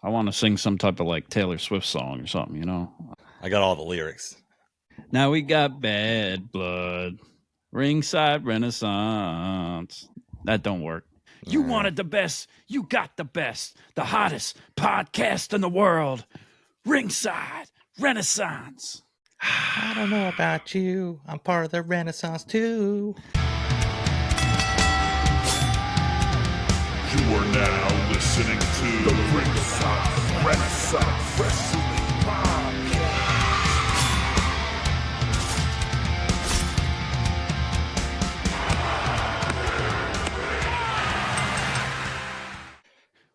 I want to sing some type of like Taylor Swift song or something, you know. I got all the lyrics. Now we got Bad Blood, Ringside Renaissance. That don't work. You wanted the best. You got the best. The hottest podcast in the world. Ringside Renaissance. I don't know about you. I'm part of the Renaissance too. You are now listening to the Ringside Renaissance Wrestling Podcast.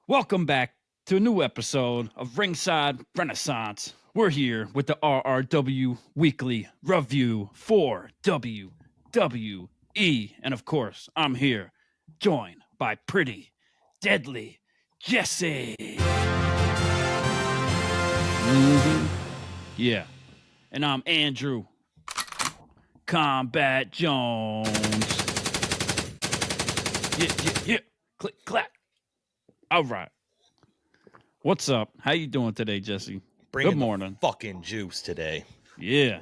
Welcome back to a new episode of Ringside Renaissance. We're here with the RRW Weekly Review for WWE. And of course, I'm here, joined by Pretty Deadly Jesse. Yeah. And I'm Andrew Kombat Jones. Yeah. Click, clap. All right. What's up? How you doing today, Jesse? Bringing Good morning. The fucking juice today. Yeah.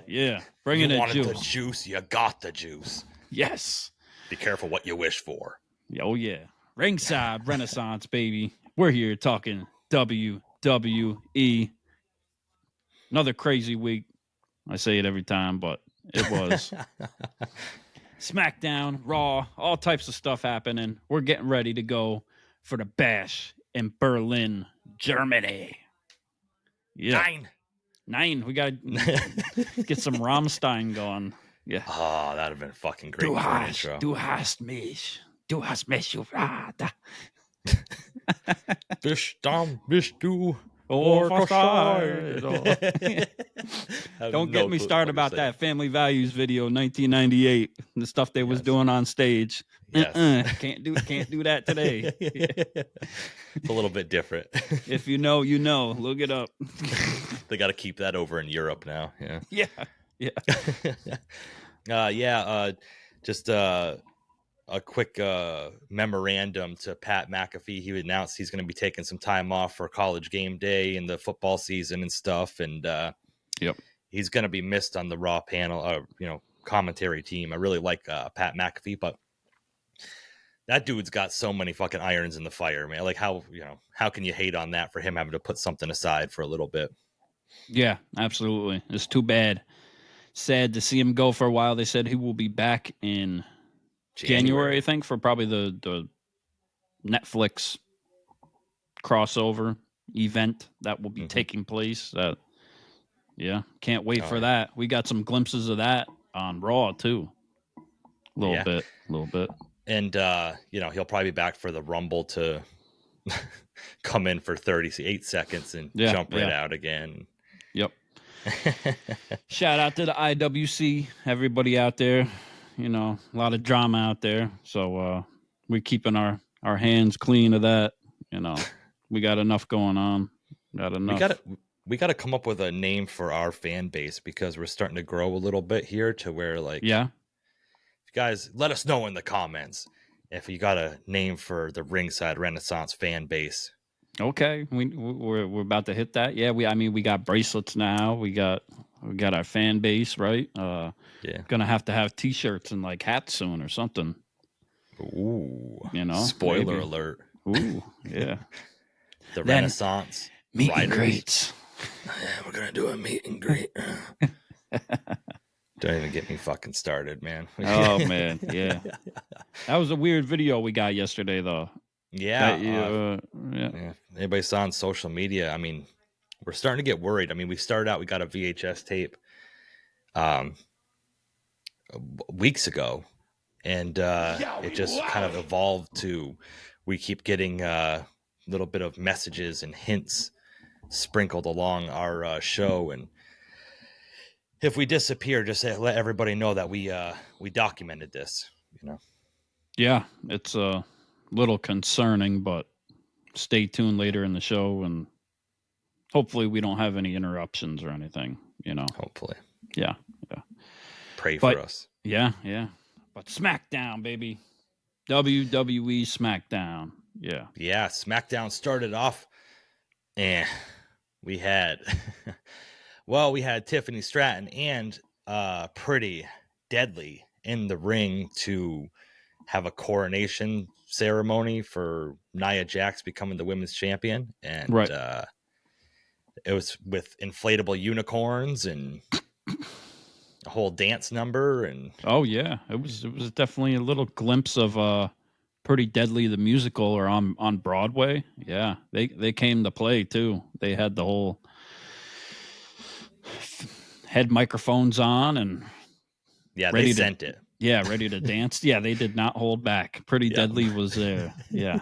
Bringing you the wanted juice. the juice, you got the juice. Yes. Be careful what you wish for. Oh, yeah. Ringside Renaissance, baby. We're here talking WWE. Another crazy week. I say it every time, but it was. SmackDown, Raw, all types of stuff happening. We're getting ready to go for the Bash in Berlin, Germany. Yeah. 9. We got to get some Rammstein going. Yeah. Oh, that'd have been fucking great for an intro. Du hast mich, you rada. Bist du Don't get me started about that Family Values video, 1998, the stuff they was doing on stage. Yes. Can't do that today. It's a little bit different. If you know, you know. Look it up. They got to keep that over in Europe now. Yeah. Just a quick memorandum to Pat McAfee. He announced he's going to be taking some time off for college game day and the football season and stuff. And he's going to be missed on the Raw panel, commentary team. I really like Pat McAfee, but that dude's got so many fucking irons in the fire, man. Like how can you hate on that for him having to put something aside for a little bit? Yeah, absolutely. It's too bad. Sad to see him go for a while. They said he will be back in January, I think, for probably the Netflix crossover event that will be taking place. Can't wait for that. We got some glimpses of that on Raw too. A little bit. And he'll probably be back for the Rumble to come in for 38 seconds and jump right out again. Yep. Shout out to the IWC, everybody out there. A lot of drama out there. So we're keeping our hands clean of that. We got enough going on. We got to come up with a name for our fan base because we're starting to grow a little bit here to where guys, let us know in the comments if you got a name for the Ringside Renaissance fan base. Okay, we're about to hit that. Yeah, we got bracelets now. We got our fan base, right? Gonna have to have T-shirts and like hats soon or something. Ooh, spoiler alert. Ooh, yeah. The Renaissance meet and greets. Yeah, we're gonna do a meet and greet. Don't even get me fucking started, man. Oh man, yeah. That was a weird video we got yesterday, though. Yeah. Anybody saw on social media? I mean, we're starting to get worried. I mean, we started out, we got a VHS tape weeks ago, and it just kind of evolved to we keep getting a little bit of messages and hints sprinkled along our show, and if we disappear, just let everybody know that we documented this. Yeah, it's a little concerning, but stay tuned later in the show, and hopefully we don't have any interruptions or anything. Hopefully, yeah. Pray for us. Yeah. But SmackDown, baby, WWE SmackDown. Yeah. SmackDown started off we had we had Tiffany Stratton and Pretty Deadly in the ring to have a coronation ceremony for Nia Jax becoming the women's champion, and Right. it was with inflatable unicorns and a whole dance number. And Oh yeah, it was definitely a little glimpse of Pretty Deadly the musical, or on Broadway. Yeah, they came to play too. They had the whole head microphones on and yeah, ready they to sent it. Yeah, ready to dance. Yeah, they did not hold back. Pretty Yeah. Deadly was there. Yeah.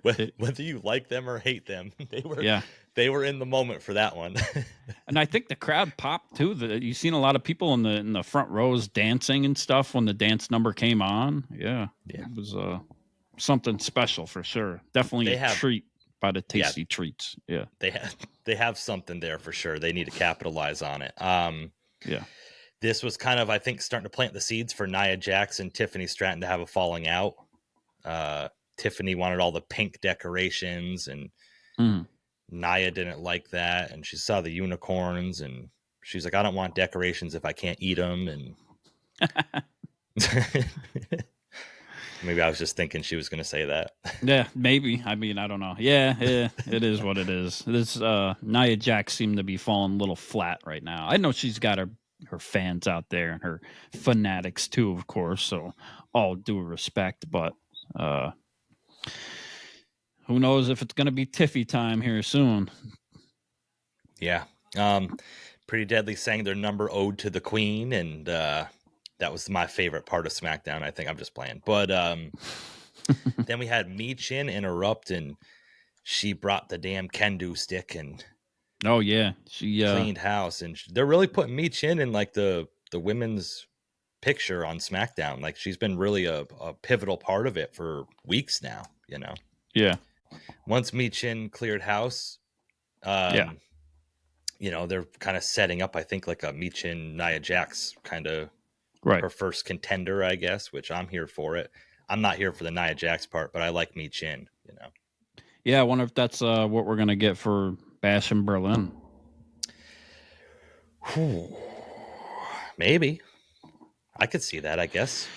Whether you like them or hate them, Yeah. they were in the moment for that one. And I think the crowd popped too. You've seen a lot of people in the front rows dancing and stuff when the dance number came on. Yeah. Yeah. It was something special for sure. Definitely treat by the Tasty Treats. Yeah. They have something there for sure. They need to capitalize on it. Yeah. This was kind of, I think, starting to plant the seeds for Nia Jax and Tiffany Stratton to have a falling out. Tiffany wanted all the pink decorations, and Nia didn't like that. And she saw the unicorns, and she's like, I don't want decorations if I can't eat them. And maybe I was just thinking she was going to say that. Yeah, maybe. I mean, I don't know. Yeah, it is what it is. This Nia Jax seemed to be falling a little flat right now. I know she's got her fans out there and her fanatics too, of course. So all due respect, but who knows if it's going to be Tiffy time here soon. Yeah. Pretty Deadly sang their number Ode to the Queen, and that was my favorite part of SmackDown. I think I'm just playing. But then we had Michin interrupt, and she brought the damn kendo stick and oh yeah, she cleaned house. And they're really putting Michin in like the women's picture on SmackDown. Like she's been really a pivotal part of it for weeks now, you know? Yeah. Once Michin cleared house, you know, they're kind of setting up, I think, like a Michin Nia Jax kind of her first contender, I guess, which I'm here for it. I'm not here for the Nia Jax part, but I like Michin, you know? Yeah, I wonder if that's what we're going to get for Bash in Berlin. Maybe. I could see that, I guess.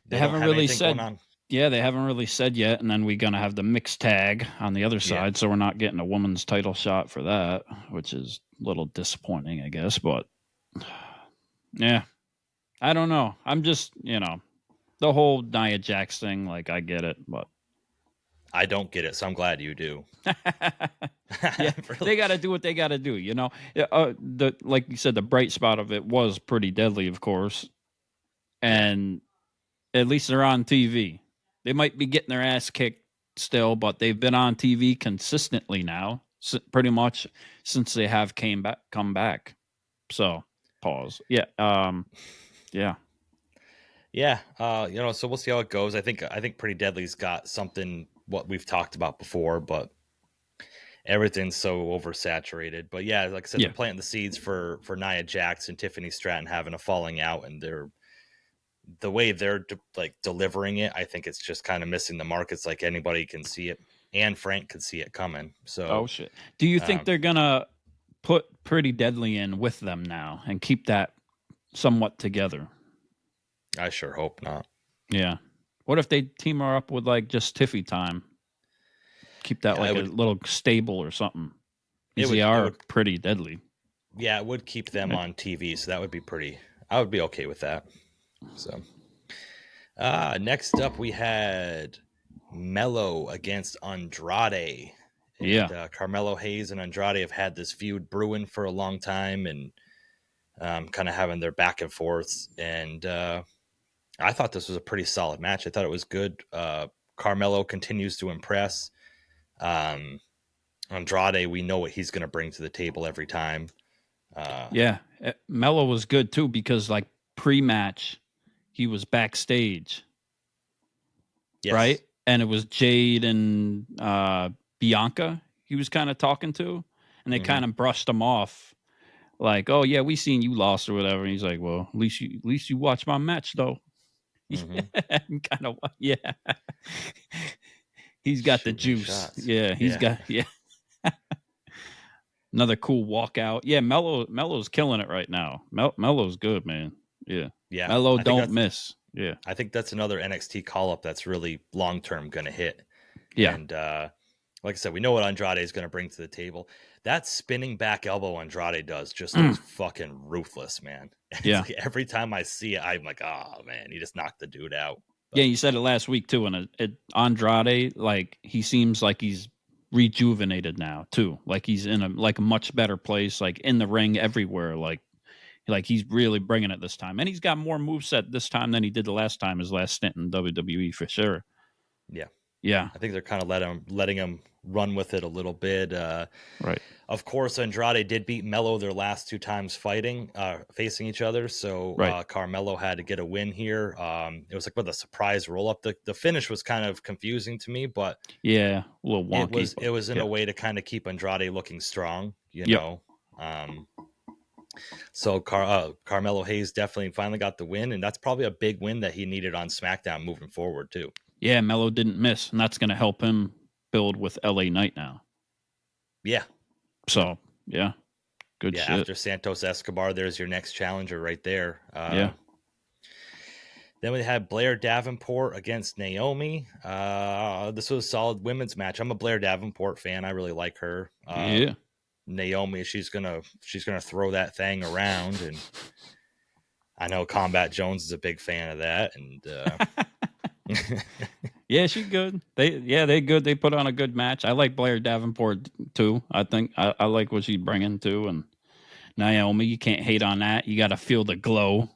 They haven't really said. Yeah, they haven't really said yet. And then we're going to have the mixed tag on the other side. So we're not getting a woman's title shot for that, which is a little disappointing, I guess. But yeah, I don't know. I'm just, you know, the whole Nia Jax thing, like I get it, but I don't get it. So I'm glad you do. Yeah, they got to do what they got to do, you know. Like you said, the bright spot of it was Pretty Deadly, of course. And at least they're on TV. They might be getting their ass kicked still, but they've been on TV consistently now, pretty much since they have come back. So, pause. Yeah. Yeah. Yeah. You know, so we'll see how it goes. I think Pretty Deadly's got something what we've talked about before, but everything's so oversaturated. But yeah, like I said, they're planting the seeds for Nia Jax and Tiffany Stratton having a falling out, and the way they're like delivering it, I think it's just kind of missing the mark. It's like anybody can see it, and Frank could see it coming. So, oh shit! Do you think they're gonna put Pretty Deadly in with them now and keep that somewhat together? I sure hope not. Yeah. What if they team her up with like just Tiffy time? Keep that like a little stable or something. They are Pretty Deadly. Yeah, it would keep them on TV, so that would be pretty. I would be okay with that. So, next up we had Mello against Andrade. And, Carmelo Hayes and Andrade have had this feud brewing for a long time, and kind of having their back and forths. And I thought this was a pretty solid match. I thought it was good. Carmelo continues to impress. Andrade, we know what he's going to bring to the table every time. Mello was good too, because like pre-match, he was backstage, right? And it was Jade and Bianca he was kind of talking to, and they kind of brushed him off, like, "Oh yeah, we seen you lost or whatever." And he's like, "Well, at least you watch my match though." Kind of, yeah. He's got the juice. Yeah, he's got Another cool walkout. Yeah, Melo's killing it right now. Melo's good, man. Yeah. Yeah. Melo don't miss. Yeah. I think that's another NXT call-up that's really long-term going to hit. Yeah. And like I said, we know what Andrade is going to bring to the table. That spinning back elbow Andrade does just looks fucking ruthless, man. It's Yeah. like every time I see it, I'm like, oh, man, he just knocked the dude out. But, yeah, you said it last week, too. And Andrade, like, he seems like he's rejuvenated now, too. Like, he's in a much better place, like, in the ring everywhere. Like he's really bringing it this time. And he's got more moveset this time than he did the last time, his last stint in WWE, for sure. Yeah. Yeah. I think they're kind of letting him run with it a little bit. Right. Of course, Andrade did beat Melo their last 2 times facing each other. So Right. Carmelo had to get a win here. It was like with a surprise roll up. The finish was kind of confusing to me, but yeah, a little wonky. It was in a way to kind of keep Andrade looking strong, you Yep. know. So Carmelo Hayes definitely finally got the win, and that's probably a big win that he needed on SmackDown moving forward too. Yeah, Melo didn't miss, and that's going to help him build with LA Knight now. Yeah. So, yeah. Good shit. After Santos Escobar, there's your next challenger right there. Yeah. Then we had Blair Davenport against Naomi. This was a solid women's match. I'm a Blair Davenport fan. I really like her. Yeah. Naomi, she's gonna throw that thing around, and I know Kombat Jones is a big fan of that. And yeah, she's good. They good. They put on a good match. I like Blair Davenport too. I think I like what she's bringing too. And Naomi, you can't hate on that. You got to feel the glow.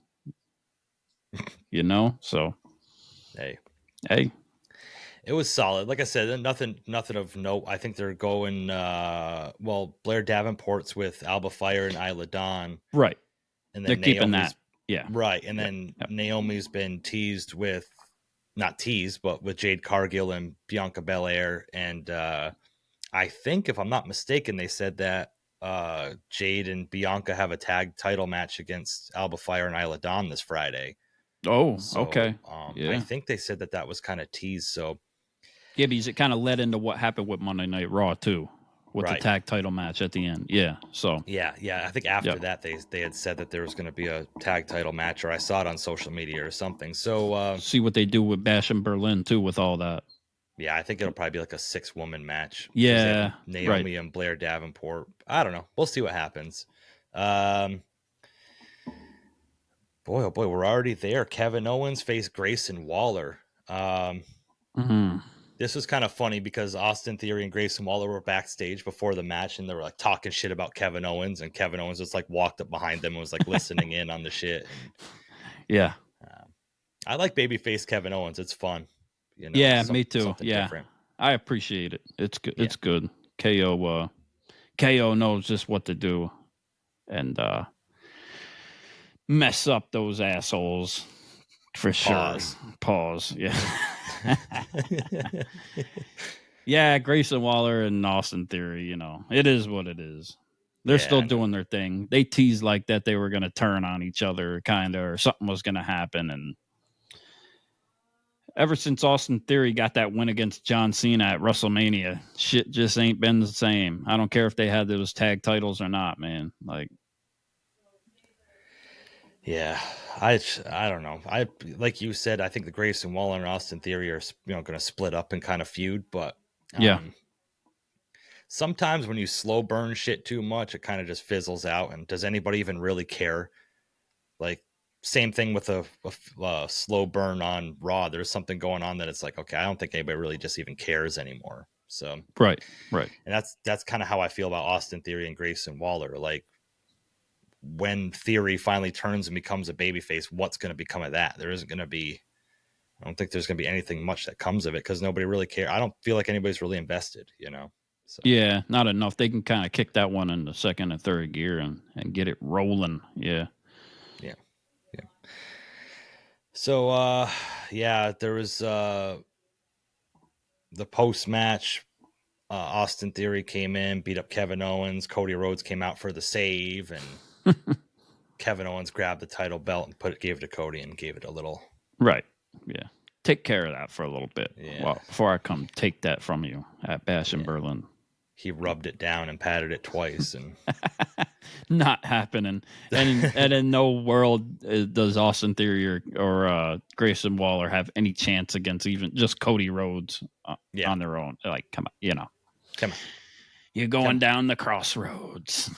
You know. So hey. It was solid. Like I said, nothing of note. I think they're going Blair Davenport's with Alba Fire and Isla Dawn. Right. And then they're keeping that. Yeah. Right. And then Naomi's been teased with not teased, but with Jade Cargill and Bianca Belair. And I think if I'm not mistaken, they said that Jade and Bianca have a tag title match against Alba Fire and Isla Dawn this Friday. Oh, okay. I think they said that was kind of teased. So yeah, because it kind of led into what happened with Monday Night Raw too, with the tag title match at the end. Yeah. So yeah. I think after that they had said that there was going to be a tag title match, or I saw it on social media or something. So see what they do with Bash in Berlin too, with all that. Yeah, I think it'll probably be like a 6-woman match. Yeah, Naomi and Blair Davenport. I don't know. We'll see what happens. Boy, oh boy, we're already there. Kevin Owens faced Grayson Waller. This was kind of funny because Austin Theory and Grayson Waller were backstage before the match, and they were like talking shit about Kevin Owens, and Kevin Owens just like walked up behind them and was like listening in on the shit. And, yeah, I like babyface Kevin Owens. It's fun. You know, yeah, me too. Yeah, different. I appreciate it. It's good. Yeah. It's good. KO knows just what to do, and mess up those assholes for sure. Pause. Yeah. Yeah, Grayson Waller and Austin Theory. You know, it is what it is. They're still doing their thing. They teased like that they were going to turn on each other, kind of, or something was going to happen, and. Ever since Austin Theory got that win against John Cena at WrestleMania, shit just ain't been the same. I don't care if they had those tag titles or not, man. Like, yeah, I don't know. I like you said, I think the Grayson Waller and Austin Theory are going to split up and kind of feud, but sometimes when you slow burn shit too much, it kind of just fizzles out. And does anybody even really care? Like. Same thing with a slow burn on Raw. There's something going on that it's like, okay, I don't think anybody really just even cares anymore. So right. And that's kind of how I feel about Austin Theory and Grayson Waller. Like when Theory finally turns and becomes a babyface, what's going to become of that? There isn't going to be. I don't think there's going to be anything much that comes of it because nobody really cares. I don't feel like anybody's really invested. You know. So. Yeah, not enough. They can kind of kick that one in the second and third gear and get it rolling. Yeah. So, there was the post-match. Austin Theory came in, beat up Kevin Owens. Cody Rhodes came out for the save, and Kevin Owens grabbed the title belt and gave it to Cody and gave it a little. Right. Yeah. Take care of that for a little bit. Yeah. Well, before I come take that from you at Bash in Berlin. he rubbed it down and patted it twice, and not happening. And in no world does Austin Theory or Grayson Waller have any chance against even just Cody Rhodes on their own. Like, come on, come on, you're going down the crossroads.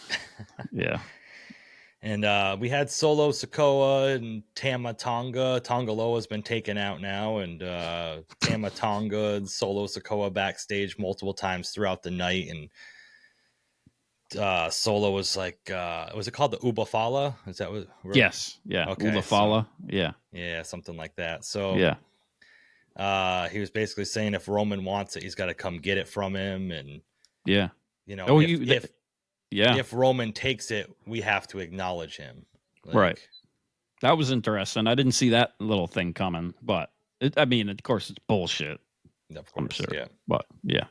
Yeah. And we had Solo Sikoa and Tama Tonga. Tonga Loa's been taken out now, and Tama Tonga and Solo Sikoa backstage multiple times throughout the night. And Solo was like, was it called the Ubafala? Is that what? Yes. Yeah. Okay. Ubafala. Yeah, something like that. So yeah. he was basically saying if Roman wants it, he's got to come get it from him. And yeah. If Roman takes it, we have to acknowledge him. Right. That was interesting. I didn't see that little thing coming, but of course, it's bullshit. Of course, I'm sure. Yeah. But yeah.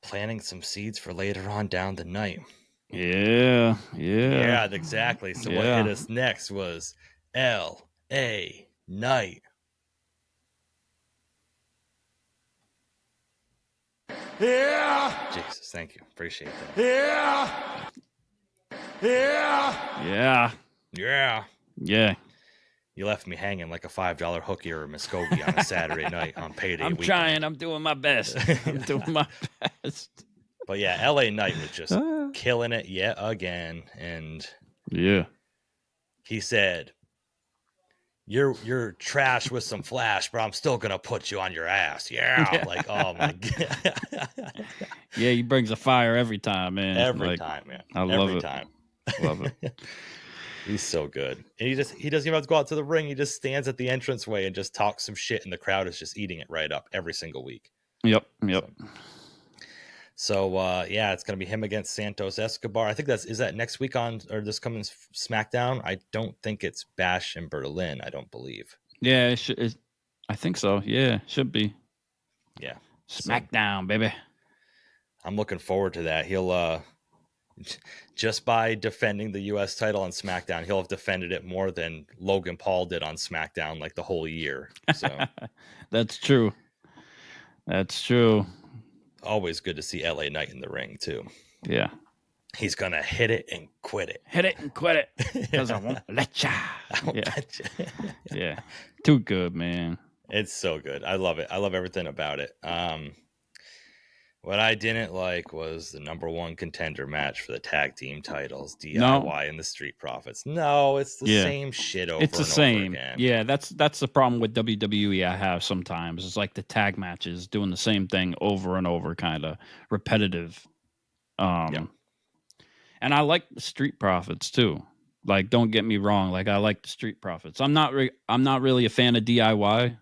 Planting some seeds for later on down the night. Yeah. Yeah, exactly. So what hit us next was L.A. Knight. Yeah. Jesus, thank you. Appreciate that. Yeah. You left me hanging like a $5 hooky or a Muskogee on a Saturday night on payday I'm weekend. trying. I'm doing my best. But yeah, L.A. Knight was just killing it yet again. And he said, You're trash with some flash, but I'm still gonna put you on your ass. Yeah. Like, oh my god. Yeah, he brings a fire every time, man. Every time, man. I love it. Love it. He's so good. And he doesn't even have to go out to the ring. He just stands at the entranceway and just talks some shit, and the crowd is just eating it right up every single week. Yep. So it's gonna be him against Santos Escobar. I think is that next week on or this coming SmackDown? I don't think it's Bash in Berlin. I don't believe. Yeah, I think so. Yeah, should be. Yeah, SmackDown, baby. I'm looking forward to that. He'll just by defending the U.S. title on SmackDown, he'll have defended it more than Logan Paul did on SmackDown like the whole year. So That's true. Always good to see LA Knight in the ring too. Yeah. He's gonna hit it and quit it. Hit it and quit it. Because I won't let ya. Yeah. Too good, man. It's so good. I love it. I love everything about it. What I didn't like was the number one contender match for the tag team titles, DIY and the Street Profits. No, it's the same shit over it's the and same. over again. Yeah, that's the problem with WWE I have sometimes. It's like the tag matches doing the same thing over and over, kind of repetitive. And I like the Street Profits too. Like, don't get me wrong. Like, I like the Street Profits. I'm not really a fan of DIY.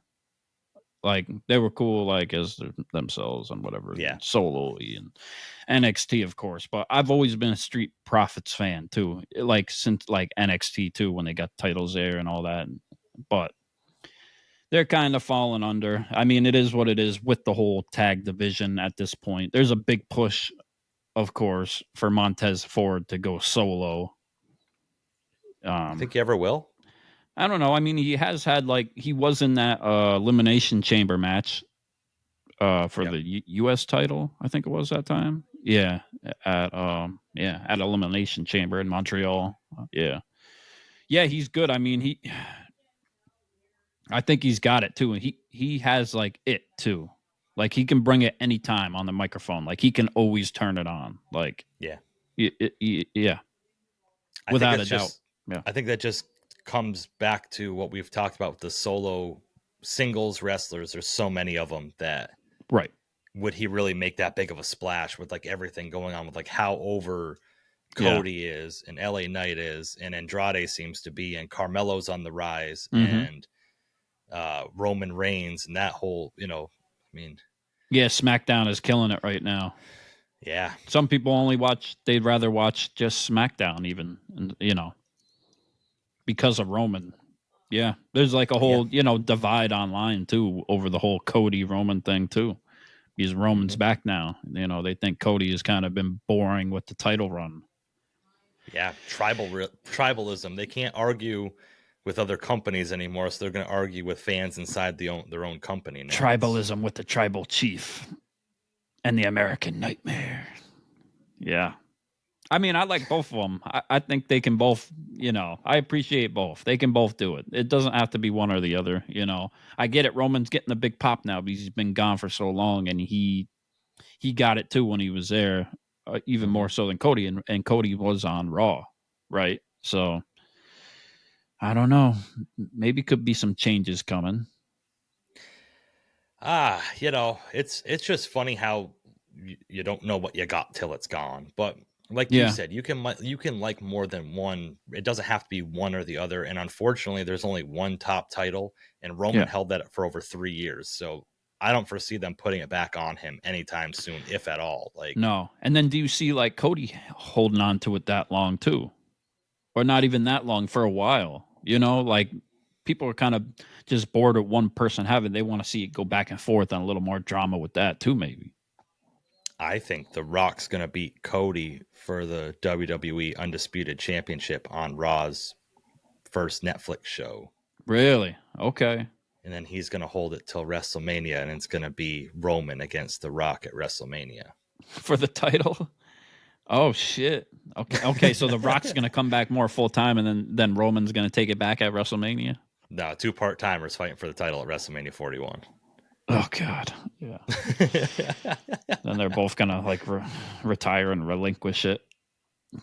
Like, they were cool, like, as themselves and whatever. Yeah. Solo and NXT, of course. But I've always been a Street Profits fan, too. Like, since, like, NXT, too, when they got titles there and all that. But they're kind of falling under. I mean, it is what it is with the whole tag division at this point. There's a big push, of course, for Montez Ford to go solo. I think you ever will? I don't know. I mean, he has had, like, he was in that Elimination Chamber match for the U.S. title, I think it was that time. Yeah, at Elimination Chamber in Montreal. Yeah, he's good. I mean, I think he's got it too. And he has, like, it too. Like, he can bring it anytime on the microphone. Like, he can always turn it on. Like, yeah, without a doubt. Yeah, I think that just comes back to what we've talked about with the solo singles wrestlers. There's so many of them that would he really make that big of a splash with, like, everything going on with, like, how over Cody is and LA Knight is and Andrade seems to be and Carmelo's on the rise and Roman Reigns and that whole, SmackDown is killing it right now. Yeah, some people they'd rather watch just SmackDown even, and because of Roman. Yeah. There's like a whole, divide online too over the whole Cody Roman thing too. Because Roman's back now. They think Cody has kind of been boring with the title run. Yeah. Tribalism. They can't argue with other companies anymore. So they're going to argue with fans inside their own company now. Tribalism with the tribal chief. and the American Nightmare. Yeah. I mean, I like both of them. I think they can both, I appreciate both. They can both do it. It doesn't have to be one or the other, I get it. Roman's getting a big pop now because he's been gone for so long, and he got it too when he was there, even more so than Cody, and Cody was on Raw, right? So I don't know. Maybe could be some changes coming. It's just funny how you don't know what you got till it's gone. But like Yeah. you said, you can like more than one. It doesn't have to be one or the other. And unfortunately, there's only one top title, and Roman held that for over 3 years. So I don't foresee them putting it back on him anytime soon, if at all. Like, no. And then do you see like Cody holding on to it that long too? Or not even that long, for a while, like people are kind of just bored of one person having, they want to see it go back and forth and a little more drama with that too, maybe. I think The Rock's going to beat Cody for the WWE Undisputed Championship on Raw's first Netflix show. Really? Okay. And then he's going to hold it till WrestleMania, and it's going to be Roman against The Rock at WrestleMania. For the title? Oh, shit. Okay. So The Rock's going to come back more full-time, and then Roman's going to take it back at WrestleMania? No, 2 part-timers fighting for the title at WrestleMania 41. Oh, God. Yeah. Then they're both going to, like, retire and relinquish it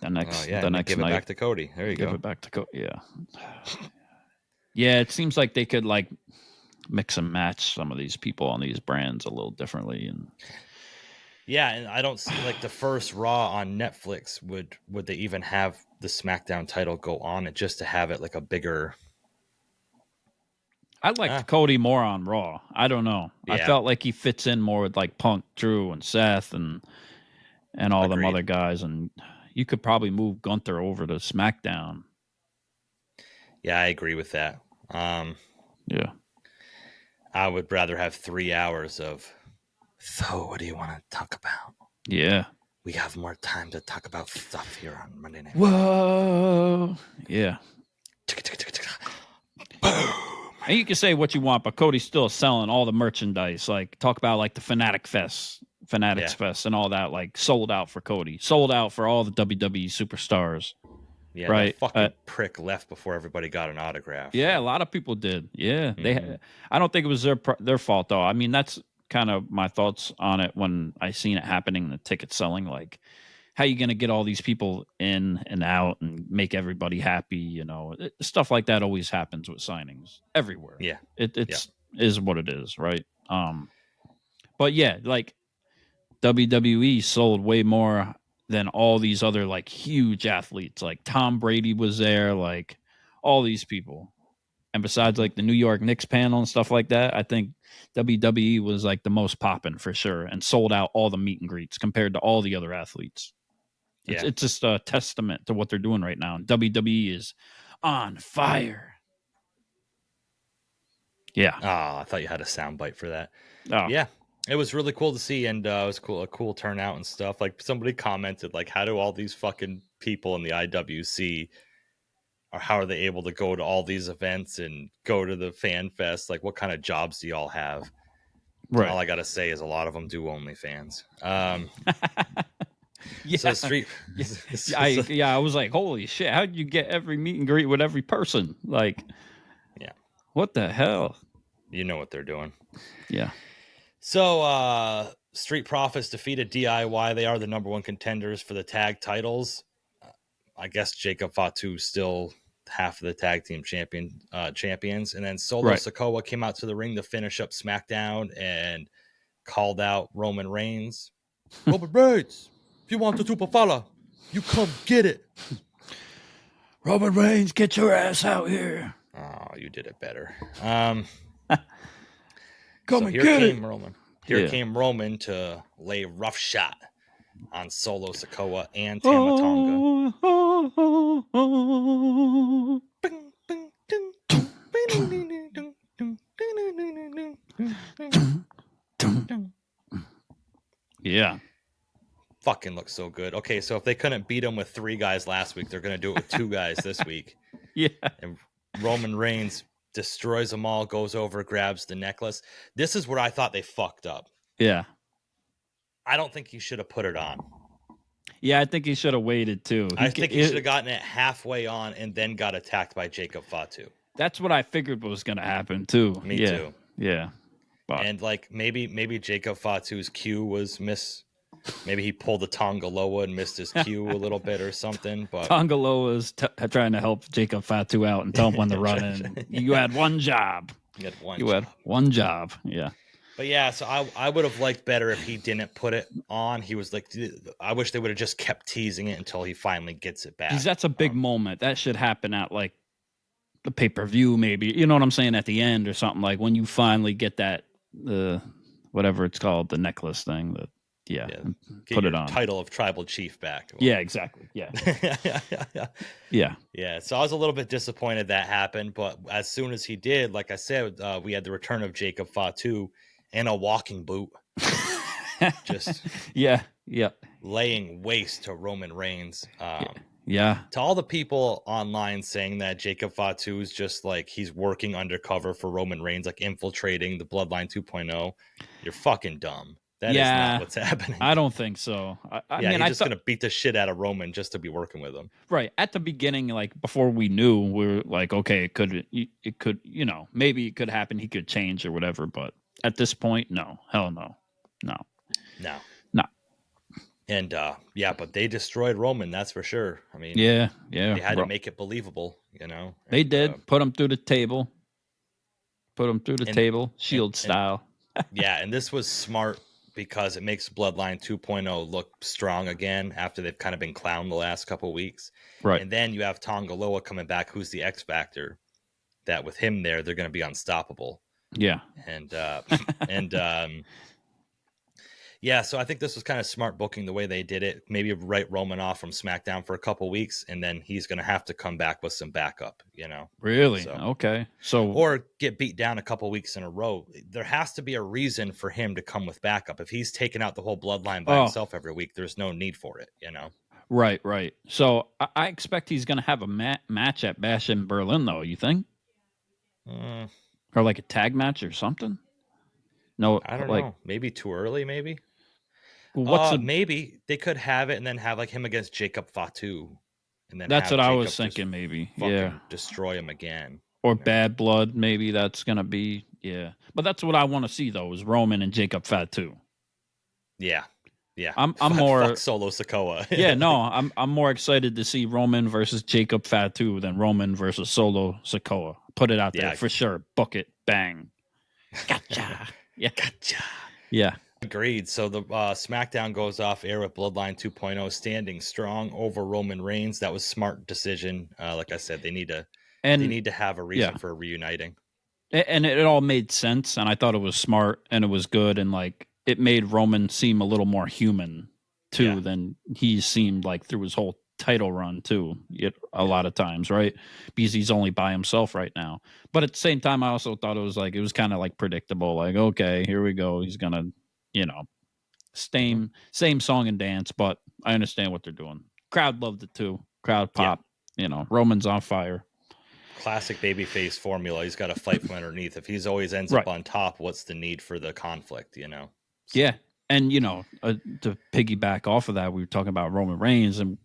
the next give night. It back to Cody. There you go. Give it back to Cody, yeah. Yeah, it seems like they could, like, mix and match some of these people on these brands a little differently. And yeah, and I don't see, like, the first Raw on Netflix, would they even have the SmackDown title go on it just to have it like a bigger... I liked Cody more on Raw. I don't know. Yeah. I felt like he fits in more with like Punk, Drew, and Seth, and all them other guys. And you could probably move Gunther over to SmackDown. Yeah, I agree with that. Yeah. I would rather have 3 hours of, so what do you want to talk about? Yeah. We have more time to talk about stuff here on Monday Night. Whoa. Yeah. Boom. And you can say what you want, but Cody's still selling all the merchandise. Like, talk about like the Fanatics Fest and all that, like, sold out for Cody, sold out for all the WWE superstars. Yeah, right. That fucking prick left before everybody got an autograph. Yeah, a lot of people did. Yeah, I don't think it was their fault though. I mean, that's kind of my thoughts on it when I seen it happening, the ticket selling. Like, how you going to get all these people in and out and make everybody happy? Stuff like that always happens with signings everywhere. Yeah, is what it is, right? But yeah, like WWE sold way more than all these other like huge athletes. Like Tom Brady was there, like all these people. And besides like the New York Knicks panel and stuff like that, I think WWE was like the most popping for sure, and sold out all the meet and greets compared to all the other athletes. It's just a testament to what they're doing right now. And WWE is on fire. Yeah. Oh, I thought you had a soundbite for that. Oh. Yeah. It was really cool to see, and it was a cool turnout and stuff. Like, somebody commented, like, how do all these fucking people in the IWC, or how are they able to go to all these events and go to the fan fest? Like, what kind of jobs do y'all have? Right. All I gotta say is a lot of them do OnlyFans. Yeah. So street. I was like, holy shit! How did you get every meet and greet with every person? Like, yeah, what the hell? You know what they're doing. Yeah. So, Street Profits defeated DIY. They are the number 1 contenders for the tag titles. I guess Jacob Fatu still half of the tag team champions. And then Solo Sikoa came out to the ring to finish up SmackDown and called out Roman Reigns. Roman Reigns, if you want the super fella, you come get it. Roman Reigns, get your ass out here. Oh, you did it better. Come and get it. Roman. Here came Roman to lay rough shot on Solo Sikoa and Tama Tonga. Yeah. Fucking looks so good. Okay, so if they couldn't beat him with 3 guys last week, they're going to do it with 2 guys this week. Yeah. And Roman Reigns destroys them all, goes over, grabs the necklace. This is where I thought they fucked up. Yeah. I don't think he should have put it on. Yeah, I think he should have waited too. I think he should have gotten it halfway on and then got attacked by Jacob Fatu. That's what I figured was going to happen too. Me too. Yeah. But. And like maybe Jacob Fatu's cue was maybe he pulled the Tonga Loa and missed his cue a little bit or something. But Tonga Loa is trying to help Jacob Fatu out and tell him when to run in. You had one job. You had one job. Yeah. But yeah, so I would have liked better if he didn't put it on. He was like, I wish they would have just kept teasing it until he finally gets it back. Because that's a big moment. That should happen at like the pay-per-view, maybe. You know what I'm saying? At the end or something, like when you finally get that, whatever it's called, the necklace thing. Put it on. Title of tribal chief back. Yeah, exactly. Yeah. Yeah. So I was a little bit disappointed that happened, but as soon as he did, like I said, we had the return of Jacob Fatu in a walking boot. Just laying waste to Roman Reigns. To all the people online saying that Jacob Fatu is just like he's working undercover for Roman Reigns, like infiltrating the Bloodline 2.0, you're fucking dumb. That is not what's happening. I don't think so. I mean, he's just gonna beat the shit out of Roman just to be working with him. Right at the beginning, like before we knew, we were like, okay, it could, you know, maybe it could happen. He could change or whatever. But at this point, no, hell no. And but they destroyed Roman. That's for sure. I mean, they had to make it believable. You know, they did put him through the table. Shield style. And this was smart. Because it makes Bloodline 2.0 look strong again after they've kind of been clowned the last couple of weeks. Right. And then you have Tonga Loa coming back, who's the X Factor, that with him there, they're going to be unstoppable. Yeah. So I think this was kind of smart booking the way they did it. Maybe write Roman off from SmackDown for a couple weeks, and then he's going to have to come back with some backup, you know? Really? Okay. Or get beat down a couple weeks in a row. There has to be a reason for him to come with backup. If he's taking out the whole Bloodline by himself every week, there's no need for it, you know? Right. So I expect he's going to have a match at Bash in Berlin, though, you think? Or like a tag match or something? No, I don't know. Maybe too early, maybe? Maybe they could have it and then have like him against Jacob Fatu, and then that's what I was thinking. Maybe, destroy him again, or Bad Blood. Maybe that's gonna be But that's what I want to see though is Roman and Jacob Fatu. Yeah. I'm more Solo Sikoa. I'm more excited to see Roman versus Jacob Fatu than Roman versus Solo Sikoa. Put it out there for sure. Book it. Bang. Gotcha. Gotcha. Yeah. Agreed. So the SmackDown goes off air with Bloodline 2.0 standing strong over Roman Reigns. That was smart decision. Like I said, they need to have a reason for reuniting. And it all made sense, and I thought it was smart and it was good, and like it made Roman seem a little more human too than he seemed like through his whole title run too. A lot of times, right? Because he's only by himself right now. But at the same time, I also thought it was kind of like predictable. Like, okay, here we go. He's gonna. Same song and dance, but I understand what they're doing. Crowd loved it too. Crowd pop. Roman's on fire. Classic babyface formula. He's got to fight from underneath. If he's always ends up on top, what's the need for the conflict? So. Yeah, and to piggyback off of that, we were talking about Roman Reigns, and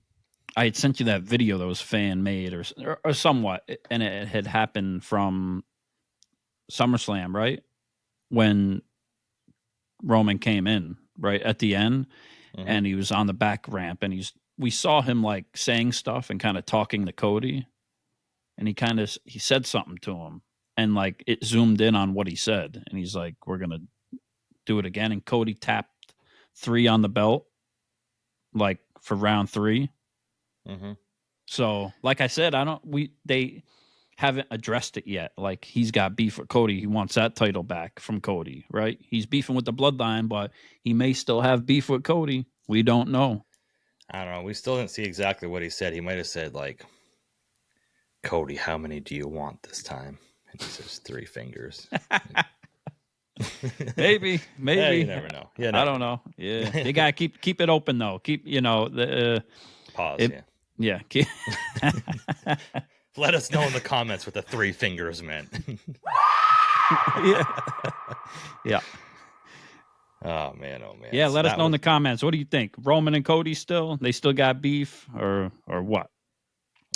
I had sent you that video that was fan made or somewhat, and it had happened from SummerSlam, right? When Roman came in right at the end, and he was on the back ramp, and we saw him like saying stuff and kind of talking to Cody, and he said something to him, and like it zoomed in on what he said, and he's like, "We're gonna do it again," and Cody tapped 3 on the belt, like for round 3. So, like I said, they haven't addressed it yet. Like he's got beef with Cody. He wants that title back from Cody, right? He's beefing with the Bloodline, but he may still have beef with Cody. We don't know. I don't know. We still didn't see exactly what he said. He might have said like, "Cody, how many do you want this time?" And he says 3 fingers. maybe. Yeah, you never know. I don't know. Yeah, they gotta keep it open though. Keep the pause. Yeah. Let us know in the comments what the 3 fingers meant. Yeah. Oh man. Yeah, So let us know in the comments. What do you think? Roman and Cody still? They still got beef or what?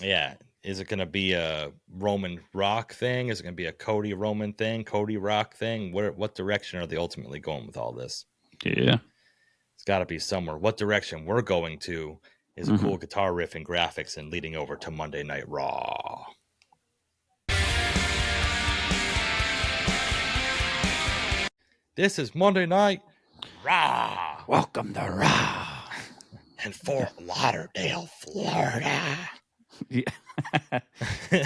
Yeah. Is it going to be a Roman Rock thing? Is it going to be a Cody Roman thing? Cody Rock thing? What direction are they ultimately going with all this? Yeah. It's got to be somewhere. What direction we're going to is a cool guitar riff and graphics and leading over to Monday Night Raw. This is Monday Night Raw. Welcome to Raw. In Fort Lauderdale, Florida. Yeah.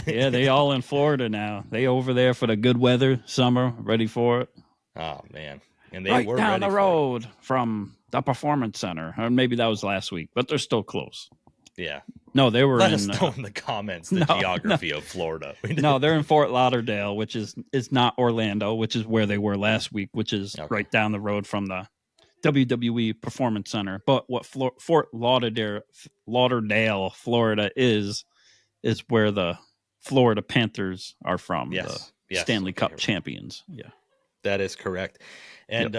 Yeah, they all in Florida now. They over there for the good weather, summer, ready for it. Oh man. And they right were down ready the for road from the Performance Center. Or maybe that was last week, but they're still close. it. Yeah. No, they were Let in... us know in the comments the geography of Florida. No, they're in Fort Lauderdale, which is not Orlando, which is where they were last week, which is right down the road from the WWE Performance Center. But what Fort Lauderdale, Florida is where the Florida Panthers are from, the Stanley Cup champions. Yeah, that is correct. And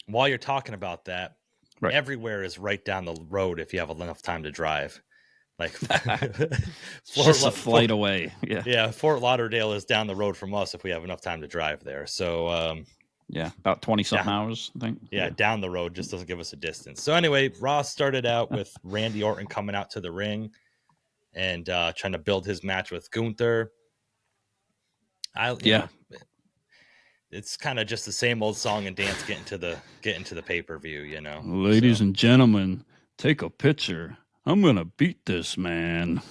while you're talking about that, everywhere is right down the road if you have enough time to drive. Like just a flight away. Yeah. Fort Lauderdale is down the road from us if we have enough time to drive there. So about 20-something hours, I think. Yeah, down the road just doesn't give us a distance. So anyway, Raw started out with Randy Orton coming out to the ring and trying to build his match with Gunther. You know, it's kind of just the same old song and dance getting to the pay-per-view, you know. Ladies and gentlemen, take a picture. I'm going to beat this man.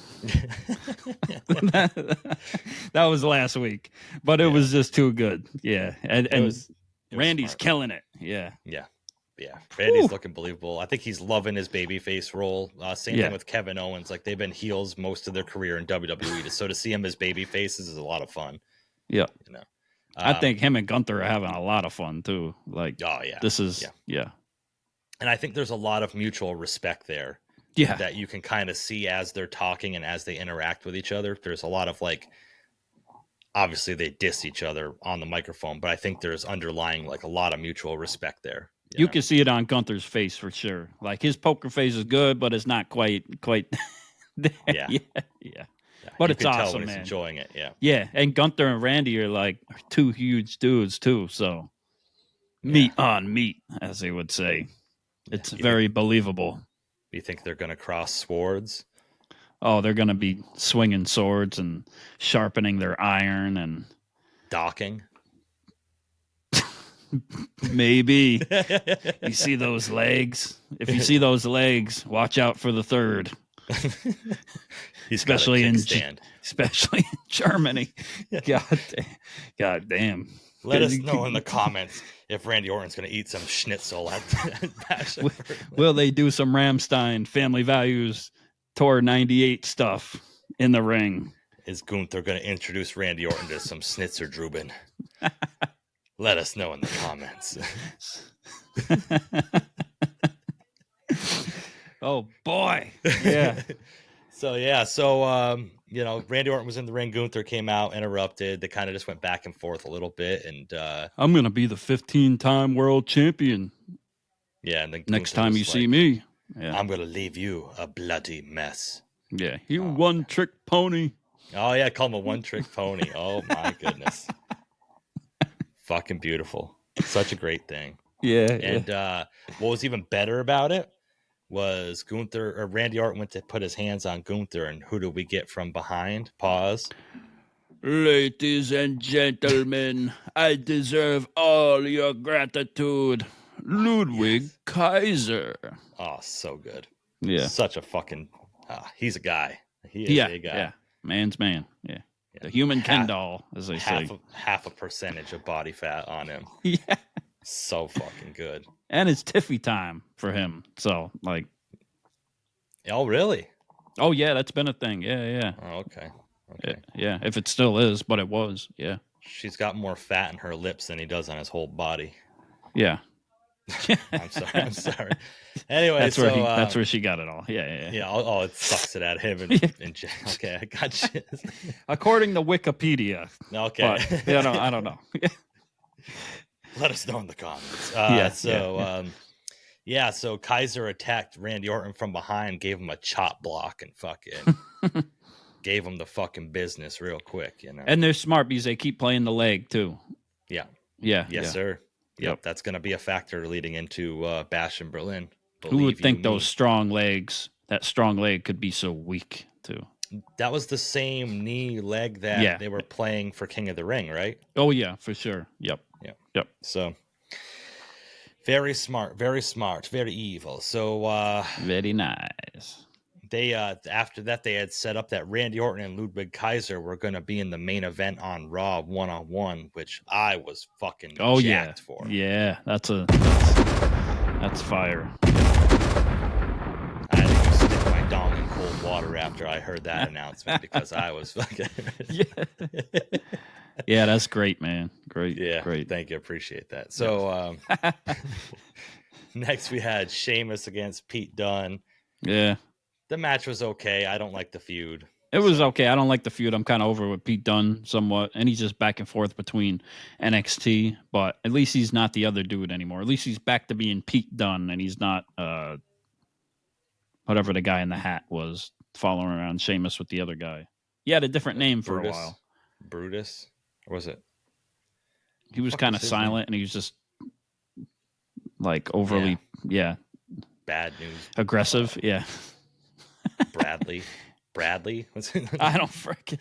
That was last week, but it was just too good. Yeah. And Randy's killing it. Yeah. Randy's looking believable. I think he's loving his babyface role. Same thing with Kevin Owens. Like they've been heels most of their career in WWE. So to see him as babyfaces is a lot of fun. Yeah. You know, I think him and Gunther are having a lot of fun too. Like, this is, And I think there's a lot of mutual respect there. Yeah. That you can kind of see as they're talking and as they interact with each other. There's a lot of like, obviously they diss each other on the microphone, but I think there's underlying like a lot of mutual respect there. You can see it on Gunther's face for sure. Like his poker face is good, but it's not quite there. Yeah. But it's awesome, man. Enjoying it. Yeah. And Gunther and Randy are like two huge dudes too. So meat on meat, as they would say. It's very believable. You think they're going to cross swords? Oh, they're going to be swinging swords and sharpening their iron and docking. Maybe. You see those legs? If you see those legs, watch out for the third. especially in Germany. God damn. Let us know in the comments if Randy Orton's going to eat some schnitzel at Passion. Will they do some Rammstein Family Values Tour 98 stuff in the ring? Is Gunther going to introduce Randy Orton to some Schnitzerdruben? Let us know in the comments. Oh, boy. Yeah. So, you know, Randy Orton was in the ring. Gunther came out, interrupted. They kind of just went back and forth a little bit. And I'm going to be the 15-time world champion. Yeah. And then next time you see me, I'm going to leave you a bloody mess. Yeah. You one-trick pony. Oh, yeah. Call him a one-trick pony. Oh, my goodness. Fucking beautiful. Such a great thing. Yeah. And what was even better about it was Randy Orton went to put his hands on Gunther, and who do we get from behind? Pause. Ladies and gentlemen, I deserve all your gratitude. Ludwig Kaiser. Oh, so good. Yeah. Such a fucking, he's a guy. He is a guy. Yeah. Man's man. Yeah. The human Ken doll, as they say. Half a percentage of body fat on him. Yeah. So fucking good. And it's Tiffy time for him. So, like. Oh, really? Oh, yeah. That's been a thing. Yeah. Oh, okay. Yeah. If it still is, but it was. Yeah. She's got more fat in her lips than he does on his whole body. Yeah. I'm sorry. Anyway, that's where she got it all. Yeah. Oh, it sucks it at him. Okay, I got you. According to Wikipedia. Okay. But, I don't know. Let us know in the comments. So Kaiser attacked Randy Orton from behind, gave him a chop block, and fucking gave him the fucking business real quick, you know. And they're smart because they keep playing the leg too. Yeah. Yeah. Yes, yeah. sir. Yep. That's going to be a factor leading into Bash in Berlin. Who would think those strong legs, that strong leg could be so weak too? That was the same knee leg that they were playing for King of the Ring, right? Oh, yeah, for sure. Yep. So very smart, very evil. So very nice. They after that they had set up that Randy Orton and Ludwig Kaiser were going to be in the main event on Raw 1-on-1, which I was fucking jacked for. Yeah, that's fire. I had to stick my dong in cold water after I heard that announcement because I was fucking Yeah, that's great, man. Great. Thank you, appreciate that. So next we had Sheamus against Pete Dunne. Yeah. The match was okay. I don't like the feud. It was okay. I don't like the feud. I'm kind of over with Pete Dunne somewhat, and he's just back and forth between NXT. But at least he's not the other dude anymore. At least he's back to being Pete Dunne, and he's not whatever the guy in the hat was following around Sheamus with the other guy. He had a different name for a while. Brutus, or was it? He was kind of silent, and he was just like overly, bad news, aggressive. Bradley. What's it? I don't freaking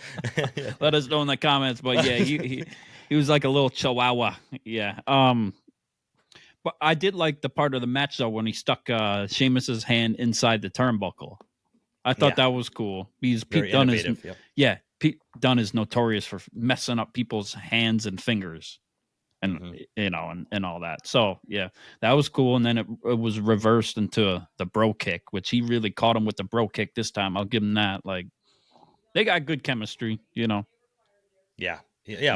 let us know in the comments. But yeah, he was like a little chihuahua. Yeah. But I did like the part of the match though when he stuck Sheamus's hand inside the turnbuckle. I thought that was cool because Pete Dunne is Pete Dunne is notorious for messing up people's hands and fingers. And and all that. So yeah, that was cool. And then it was reversed into the bro kick, which he really caught him with the bro kick this time. I'll give him that. Like they got good chemistry, you know. Yeah.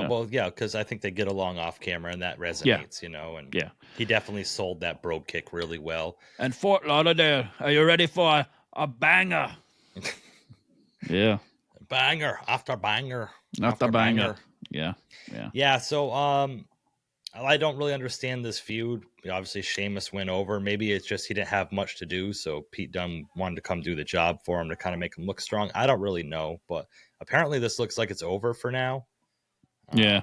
Well, because I think they get along off camera, and that resonates, you know. And he definitely sold that bro kick really well. And Fort Lauderdale, are you ready for a banger? Banger after banger after banger. Yeah. So I don't really understand this feud. Obviously, Sheamus went over. Maybe it's just he didn't have much to do, so Pete Dunne wanted to come do the job for him to kind of make him look strong. I don't really know, but apparently this looks like it's over for now. Yeah.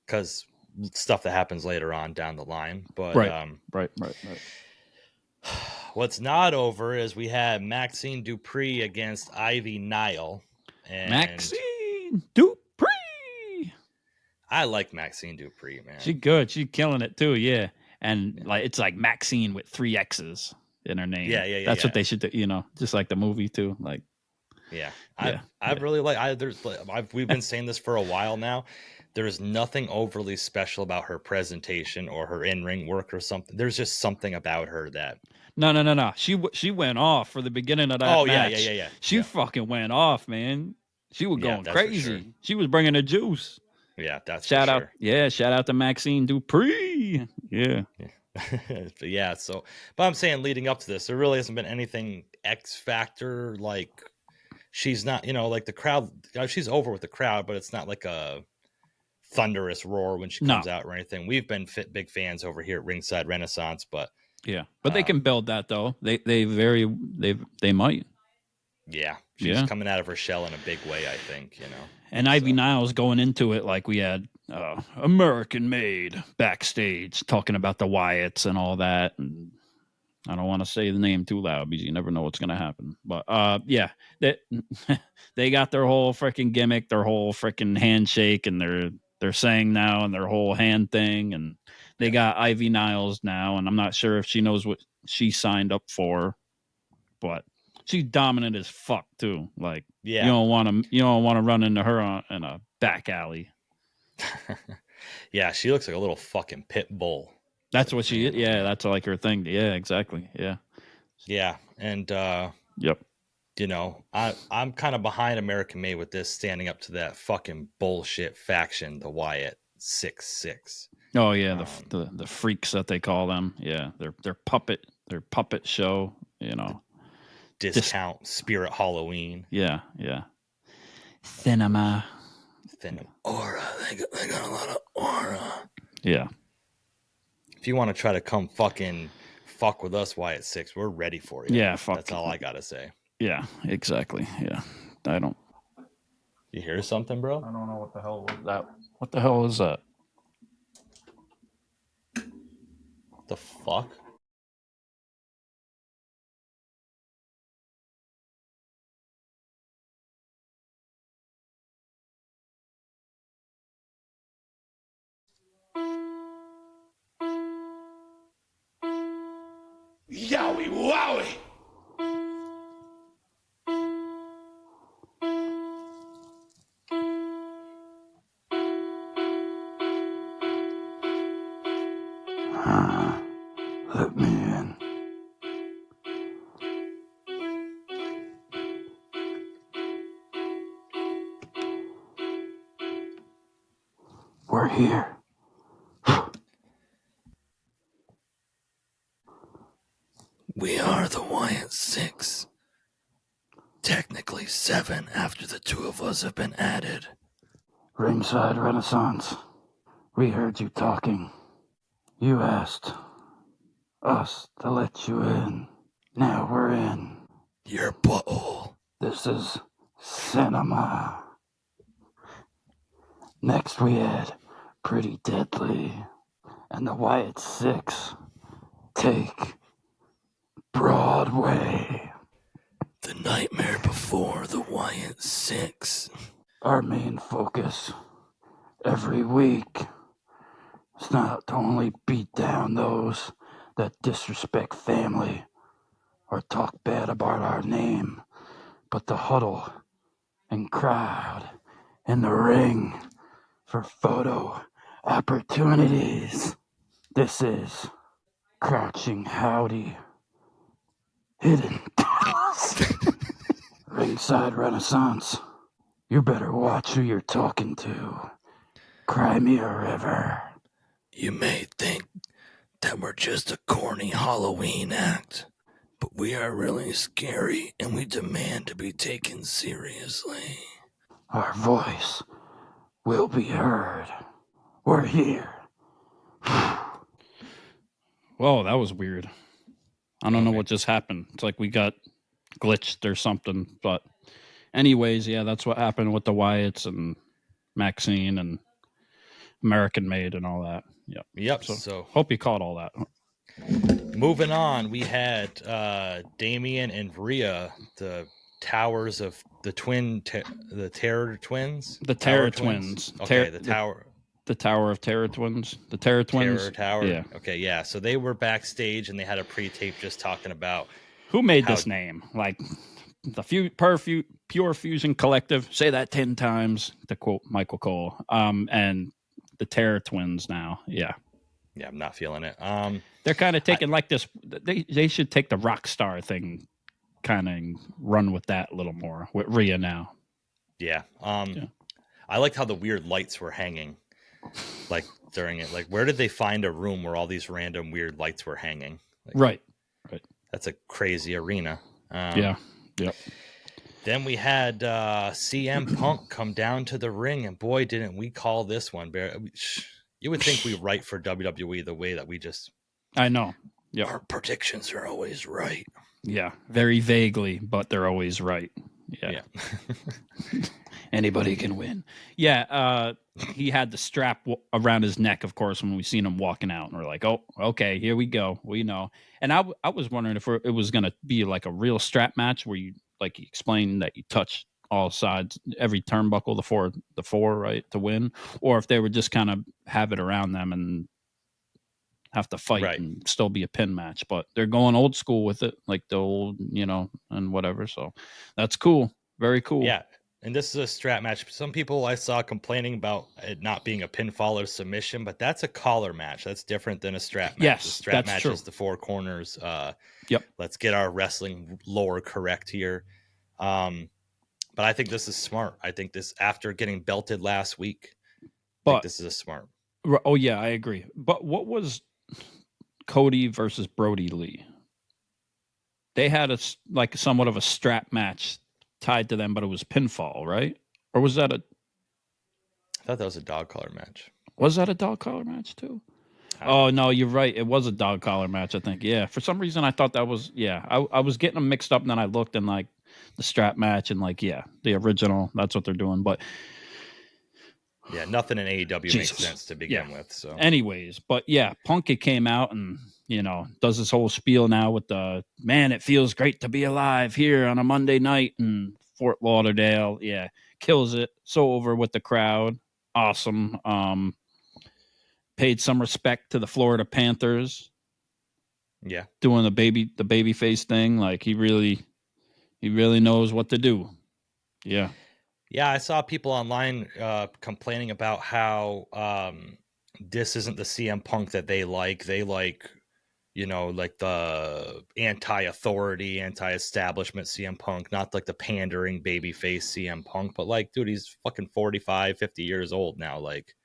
Because stuff that happens later on down the line. But right. What's not over is we had Maxine Dupree against Ivy Nile. And Maxine Dupree. I like Maxine Dupree, man. She's good. She's killing it too. Yeah. And like it's like Maxine with 3 X's in her name. Yeah. That's what they should do, you know, just like the movie too. Like I really like we've been saying this for a while now. There's nothing overly special about her presentation or her in-ring work or something. There's just something about her that No. She went off for the beginning of that match. Yeah. She fucking went off, man. She was going crazy. Sure. She was bringing the juice. Yeah, that's shout for out. Sure. Yeah, shout out to Maxine Dupree. Yeah. But I'm saying leading up to this, there really hasn't been anything X factor. Like she's not, you know, like the crowd. She's over with the crowd, but it's not like a thunderous roar when she comes out or anything. We've been big fans over here at Ringside Renaissance, but they can build that though. They might. Yeah, she's coming out of her shell in a big way, I think, you know. And Ivy Niles going into it like we had American Made backstage talking about the Wyatts and all that. And I don't want to say the name too loud because you never know what's going to happen. But they got their whole freaking gimmick, their whole freaking handshake, and they're saying now and their whole hand thing. And they got Ivy Niles now, and I'm not sure if she knows what she signed up for, but she's dominant as fuck too. Like you don't want to run into her in a back alley. Yeah, she looks like a little fucking pit bull. That's what she is. Yeah, that's like her thing. Yeah, exactly. Yeah. And you know, I'm kind of behind American Made with this, standing up to that fucking bullshit faction, the Wyatt 6. Oh yeah, the freaks that they call them. Yeah, their puppet show, you know. Discount Spirit Halloween. Yeah. Cinema. Aura. They got a lot of aura. Yeah. If you want to try to come fuck with us, Wyatt Six, we're ready for you. Yeah, fuck. That's all I gotta say. Yeah, exactly. Yeah. I don't. You hear something, bro? I don't know what the hell was that. What the hell is that? The fuck? Yowie wowie! Let me in. We're here. We are the Wyatt Six. Technically 7 after the 2 of us have been added. Ringside Renaissance. We heard you talking. You asked us to let you in. Now we're in. Your butthole. This is cinema. Next we had Pretty Deadly and the Wyatt Six take Broadway. The nightmare before the Wyatt Six. Our main focus every week is not to only beat down those that disrespect family or talk bad about our name, but to huddle and crowd in the ring for photo opportunities. This is Crouching Howdy Hidden Ringside Renaissance. You better watch who you're talking to. Cry me a river. You may think that we're just a corny Halloween act, but we are really scary and we demand to be taken seriously. Our voice will be heard. We're here. Whoa, that was weird. I don't know what just happened. It's like we got glitched or something. But anyways, yeah, that's what happened with the Wyatts and Maxine and American Made and all that. Yep. So hope you caught all that. moving on, we had Damian and Rhea, the towers of the the Terror Twins. The Terror Twins. Okay, the Tower of Terror Twins. The Terror Twins. Terror Tower. Yeah. Okay, yeah. So they were backstage and they had a pre-tape just talking about who made this name. Like the Pure Fusion Collective. Say that 10 times to quote Michael Cole. And the Terror Twins now. Yeah. Yeah, I'm not feeling it. They're kind of taking like this. They should take the rock star thing, kind of run with that a little more with Rhea now. Yeah. I liked how the weird lights were hanging, like during it. Like, where did they find a room where all these random weird lights were hanging? Like, right. That's a crazy arena. Yeah. Yep. Then we had CM Punk come down to the ring, and boy, didn't we call this one. You would think we write for WWE the way that we just... I know. Yep. Our predictions are always right. Yeah, very vaguely, but they're always right. Yeah. Anybody can win. Yeah, he had the strap around his neck, of course, when we seen him walking out. And we're like, oh, okay, here we go. We know. And I was wondering if it was going to be like a real strap match where you, like you explained, that you touch all sides, every turnbuckle, the four, right, to win, or if they would just kind of have it around them and have to fight and still be a pin match. But they're going old school with it, like the old, and whatever. So that's cool. Very cool. Yeah. And this is a strap match. Some people I saw complaining about it not being a pinfall or submission, but that's a collar match. That's different than a strap match. Yes, the strap match true. is the four corners. Yep. Let's get our wrestling lore correct here. But I think this is smart. I think this, after getting belted last week, I think this is a smart. Oh, yeah, I agree. But what was Cody versus Brody Lee? They had somewhat of a strap match tied to them, but it was pinfall, right? Or was that I thought that was a dog collar match. Was that a dog collar match too? Oh no, you're right. It was a dog collar match, I think. Yeah. For some reason I thought that was I was getting them mixed up, and then I looked and like the strap match and like the original, that's what they're doing. But yeah, nothing in AEW makes sense to begin with. So anyways, but yeah, Punk came out and does this whole spiel now with the man, it feels great to be alive here on a Monday night in Fort Lauderdale. Yeah, kills it. So over with the crowd. Awesome. Paid some respect to the Florida Panthers. Yeah. Doing the baby face thing. Like he really knows what to do. Yeah. Yeah, I saw people online complaining about how this isn't the CM Punk that they like. They like, like the anti-authority, anti-establishment CM Punk, not like the pandering babyface CM Punk. But like, dude, he's fucking 45, 50 years old now. Like,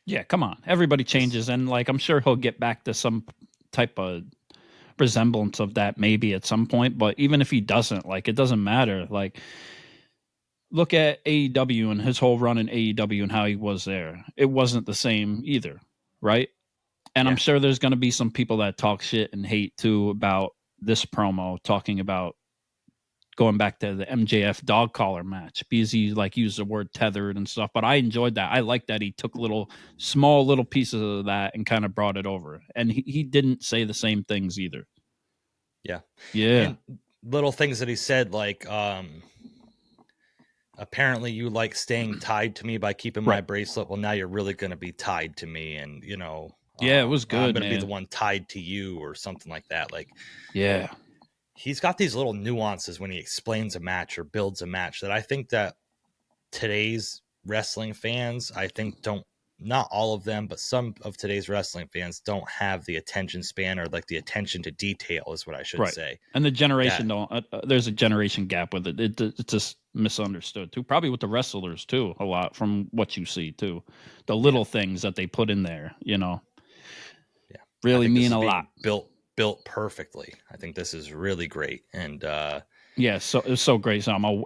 yeah, come on. Everybody changes, and like I'm sure he'll get back to some type of resemblance of that maybe at some point. But even if he doesn't, like it doesn't matter. Like look at AEW and his whole run in AEW and how he was there. It wasn't the same either, right? And I'm sure there's going to be some people that talk shit and hate too about this promo, talking about going back to the MJF dog collar match because he like used the word tethered and stuff. But I enjoyed that. I like that he took small little pieces of that and kind of brought it over. And he didn't say the same things either. Yeah. Yeah. And little things that he said, like, apparently you like staying tied to me by keeping my bracelet. Well, now you're really going to be tied to me. And, yeah, it was good. I'm going to be the one tied to you or something like that. Like, yeah. He's got these little nuances when he explains a match or builds a match that I think that today's wrestling fans, not all of them, but some of today's wrestling fans don't have the attention span or like the attention to detail is what I should say. And the generation there's a generation gap with it. It's just misunderstood too. Probably with the wrestlers too, a lot from what you see too. The little things that they put in there, really mean a lot. Built perfectly. I think this is really great. And so it was so great. So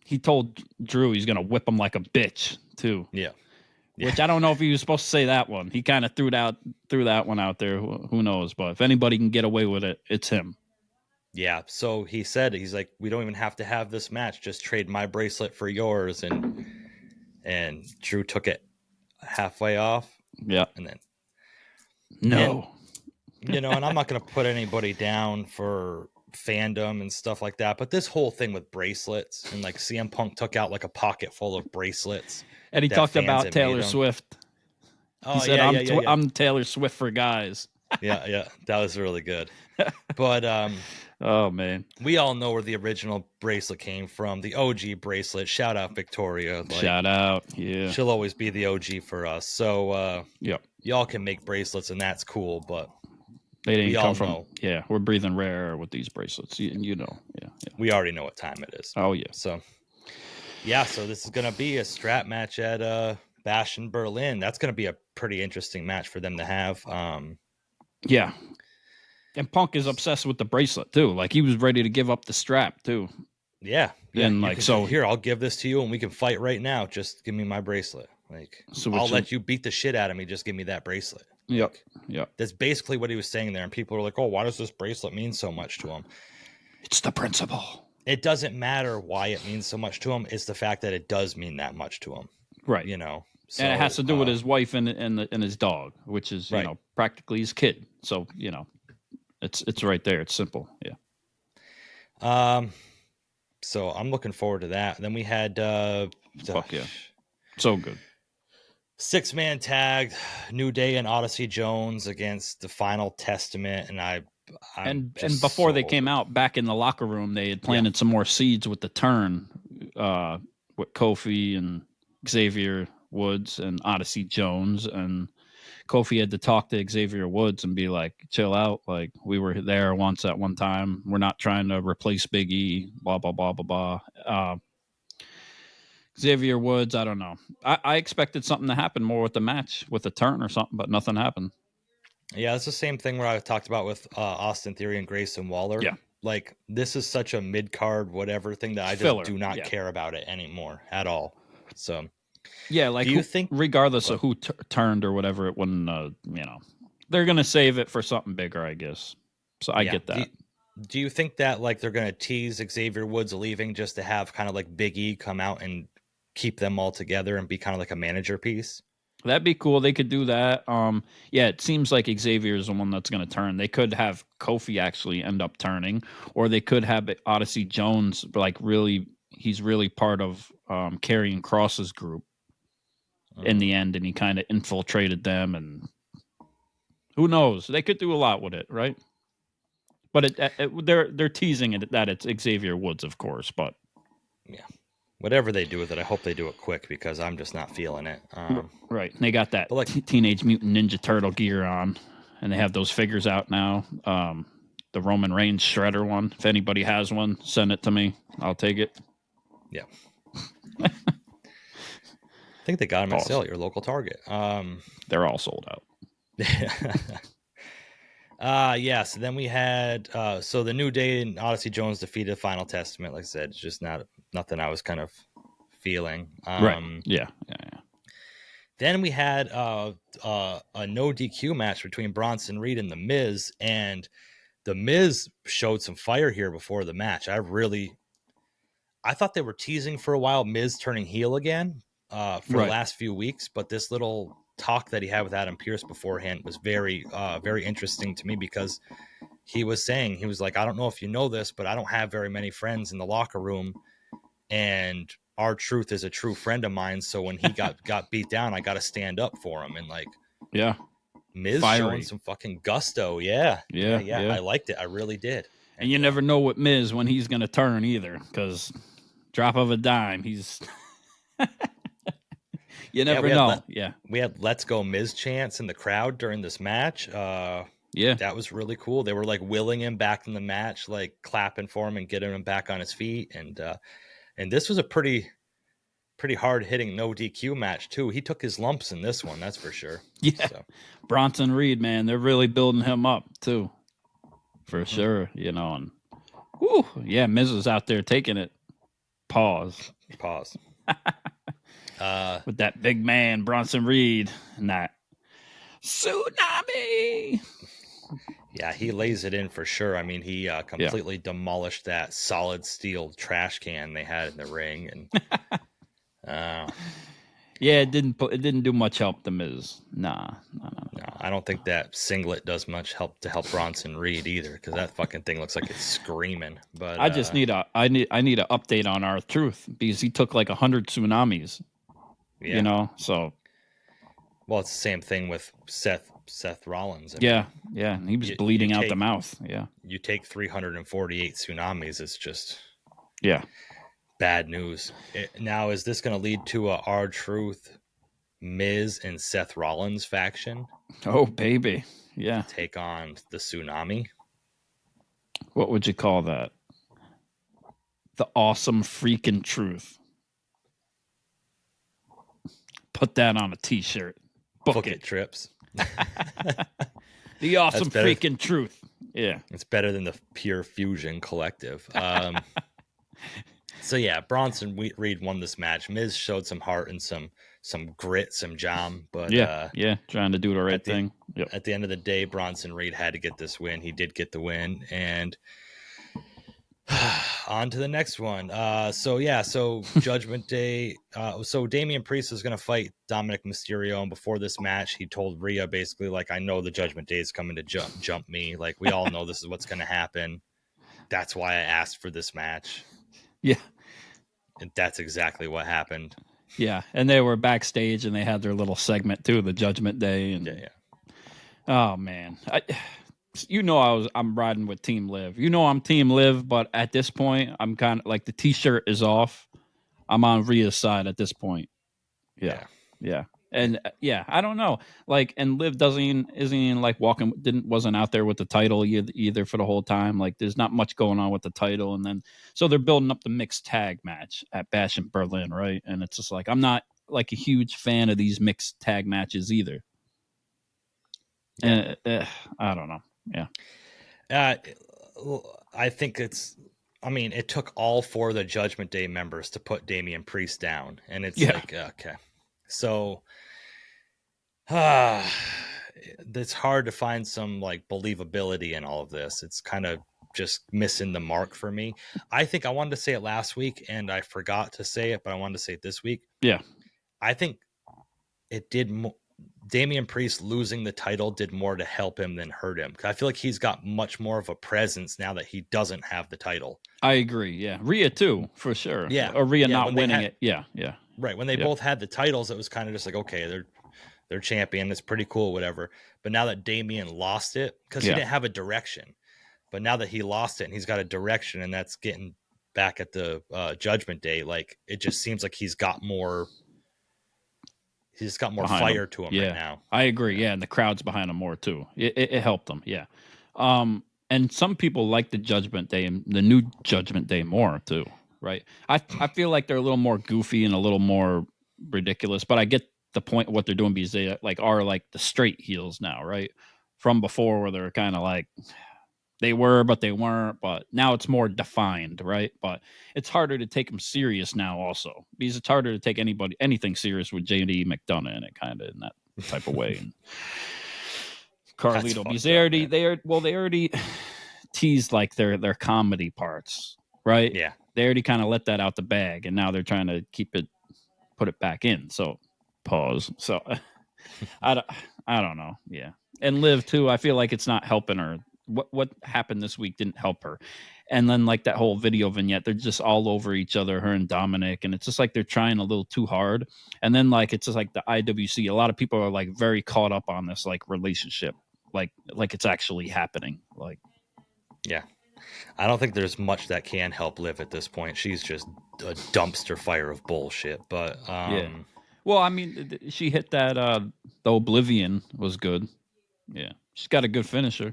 he told Drew he's gonna whip him like a bitch too. Yeah. Which I don't know if he was supposed to say that one. He kind of threw that one out there. Who knows? But if anybody can get away with it, it's him. Yeah. So he said, he's like, we don't even have to have this match. Just trade my bracelet for yours. And Drew took it halfway off. Yeah. And then no. And I'm not going to put anybody down for fandom and stuff like that. But this whole thing with bracelets and like CM Punk took out like a pocket full of bracelets. And he talked about Taylor Swift. Oh, he said, I'm Taylor Swift for guys. Yeah. That was really good. But oh man, we all know where the original bracelet came from. The OG bracelet. Shout out Victoria. Like, shout out. Yeah, she'll always be the OG for us. So y'all can make bracelets and that's cool. But they didn't come from. Yeah, we're breathing rare air with these bracelets. Yeah. We already know what time it is. Oh yeah. So this is gonna be a strap match at Bash in Berlin. That's gonna be a pretty interesting match for them to have. Yeah. And Punk is obsessed with the bracelet too. Like he was ready to give up the strap too. Yeah. And like, so here, I'll give this to you and we can fight right now. Just give me my bracelet. Like, so I'll let you beat the shit out of me. Just give me that bracelet. Yep. That's basically what he was saying there. And people are like, oh, why does this bracelet mean so much to him? It's the principle. It doesn't matter why it means so much to him. It's the fact that it does mean that much to him. Right. So, and it has to do with his wife and his dog, which is, practically his kid. So, it's right there. It's simple. Yeah. So I'm looking forward to that. And then we had fuck yeah. So good. 6-man tag, New Day and Odyssey Jones against the Final Testament. And before they came out back in the locker room, they had planted some more seeds with the turn with Kofi and Xavier Woods and Odyssey Jones. And Kofi had to talk to Xavier Woods and be like, chill out. Like, we were there once at one time. We're not trying to replace Big E, blah, blah, blah, blah, blah. Xavier Woods, I don't know. I expected something to happen more with the match, with a turn or something, but nothing happened. Yeah, it's the same thing where I talked about with Austin Theory and Grayson Waller. Yeah. Like, this is such a mid-card whatever thing that I just do not care about it anymore at all. So, Yeah, like Do you think, regardless of who turned or whatever, it wouldn't. They're gonna save it for something bigger, I guess. So I get that. Do you think that like they're gonna tease Xavier Woods leaving just to have kind of like Big E come out and keep them all together and be kind of like a manager piece? That'd be cool. They could do that. Yeah, it seems like Xavier is the one that's going to turn. They could have Kofi actually end up turning, or they could have Odyssey Jones. Like he's really part of Karrion Kross's group in the end, and he kind of infiltrated them. And who knows? They could do a lot with it, right? But they're teasing it that it's Xavier Woods, of course. But yeah. Whatever they do with it, I hope they do it quick because I'm just not feeling it. Right. They got that Teenage Mutant Ninja Turtle gear on, and they have those figures out now. The Roman Reigns Shredder one. If anybody has one, send it to me. I'll take it. Yeah. I think they got them at sale at your local Target. They're all sold out. Yeah. So then we had so the New Day and Odyssey Jones defeated Final Testament. Like I said, it's just nothing I was kind of feeling. Right. Yeah. Then we had a no DQ match between Bronson Reed and The Miz, and The Miz showed some fire here before the match. I thought they were teasing for a while Miz turning heel again for the last few weeks, but this little talk that he had with Adam Pearce beforehand was very, very interesting to me because he was like, I don't know if you know this, but I don't have very many friends in the locker room, and R-Truth is a true friend of mine. So when he got beat down, I got to stand up for him. And like, yeah, Miz showing some fucking gusto. Yeah. I liked it. I really did. And you never know what Miz when he's going to turn either, because drop of a dime, he's. You never know. We had "Let's Go Miz" chants in the crowd during this match. That was really cool. They were like willing him back in the match, like clapping for him and getting him back on his feet. And this was a pretty hard hitting no DQ match too. He took his lumps in this one, that's for sure. Yeah, so. Bronson Reed, man, they're really building him up too, for sure. And Miz is out there taking it. Pause. With that big man, Bronson Reed, and that tsunami. Yeah, he lays it in for sure. I mean, he completely demolished that solid steel trash can they had in the ring, and it didn't do much help. The Miz, no. I don't think that singlet does much help Bronson Reed either, because that fucking thing looks like it's screaming. But I just need an update on R-Truth because he took like 100 tsunamis. So. Well, it's the same thing with Seth Rollins. And he was bleeding out the mouth. Yeah, you take 348 tsunamis. It's just bad news. Now, is this going to lead to a R-Truth, Miz, and Seth Rollins faction? Oh, baby, yeah. Take on the tsunami. What would you call that? The awesome freaking truth. Put that on a T-shirt. Book it. Trips. The awesome freaking truth. Yeah. It's better than the Pure Fusion Collective. So yeah, Bronson Reed won this match. Miz showed some heart and some grit, some jam, but trying to do the right thing. Yep. At the end of the day, Bronson Reed had to get this win. He did get the win, and on to the next one. So Judgment Day. So Damian Priest is going to fight Dominic Mysterio, and before this match, he told Rhea basically, like, I know the Judgment Day is coming to jump me. Like, we all know this is what's going to happen. That's why I asked for this match. Yeah. And that's exactly what happened. Yeah, and they were backstage, and they had their little segment too, the Judgment Day, and oh man, I'm riding with Team Liv. I'm Team Liv, but at this point, I'm kind of like the T-shirt is off. I'm on Rhea's side at this point. Yeah. And I don't know. Like, and Liv isn't even like wasn't out there with the title either for the whole time. Like, there's not much going on with the title, and then so they're building up the mixed tag match at Bash in Berlin, right? And it's just like I'm not like a huge fan of these mixed tag matches either. I don't know. Yeah. I think it took all 4 of the Judgment Day members to put Damian Priest down, and it's like, okay. So it's hard to find some like believability in all of this. It's kind of just missing the mark for me. I think I wanted to say it last week and I forgot to say it, but I wanted to say it this week. Yeah. I think it did Damian Priest losing the title did more to help him than hurt him. Cause I feel like he's got much more of a presence now that he doesn't have the title. I agree. Yeah. Rhea too, for sure. Yeah. Or Rhea Yeah, not when they winning had- it. Yeah. Yeah. Right. When they both had the titles, it was kind of just like, okay, they're champion. It's pretty cool, whatever. But now that Damian lost it, because he didn't have a direction. But now that he lost it and he's got a direction, and that's getting back at the Judgment Day, like it just seems like he's got more fire to him right now. I agree. Yeah. And the crowd's behind him more too. It helped him. Yeah. And some people like the Judgment Day and the new Judgment Day more too. Right. I feel like they're a little more goofy and a little more ridiculous, but I get the point of what they're doing because they are like the straight heels now, right? From before where they're kind of like they were, but they weren't. But now it's more defined, right? But it's harder to take them serious now, also, because it's harder to take anything serious with JD McDonough in it, kind of in that type of way. And Carlito, because they already teased like their comedy parts, right? Yeah, they already kind of let that out the bag, and now they're trying to put it back in. So pause. So I don't know. Yeah, and Liv too. I feel like it's not helping her. What happened this week didn't help her. And then like that whole video vignette, they're just all over each other, her and Dominic, and it's just like they're trying a little too hard. And then like it's just like the IWC, a lot of people are like very caught up on this like relationship, like it's actually happening. Like, yeah, I don't think there's much that can help Liv at this point. She's just a dumpster fire of bullshit. But yeah. Well, I mean, she hit that the Oblivion was good. Yeah, she's got a good finisher.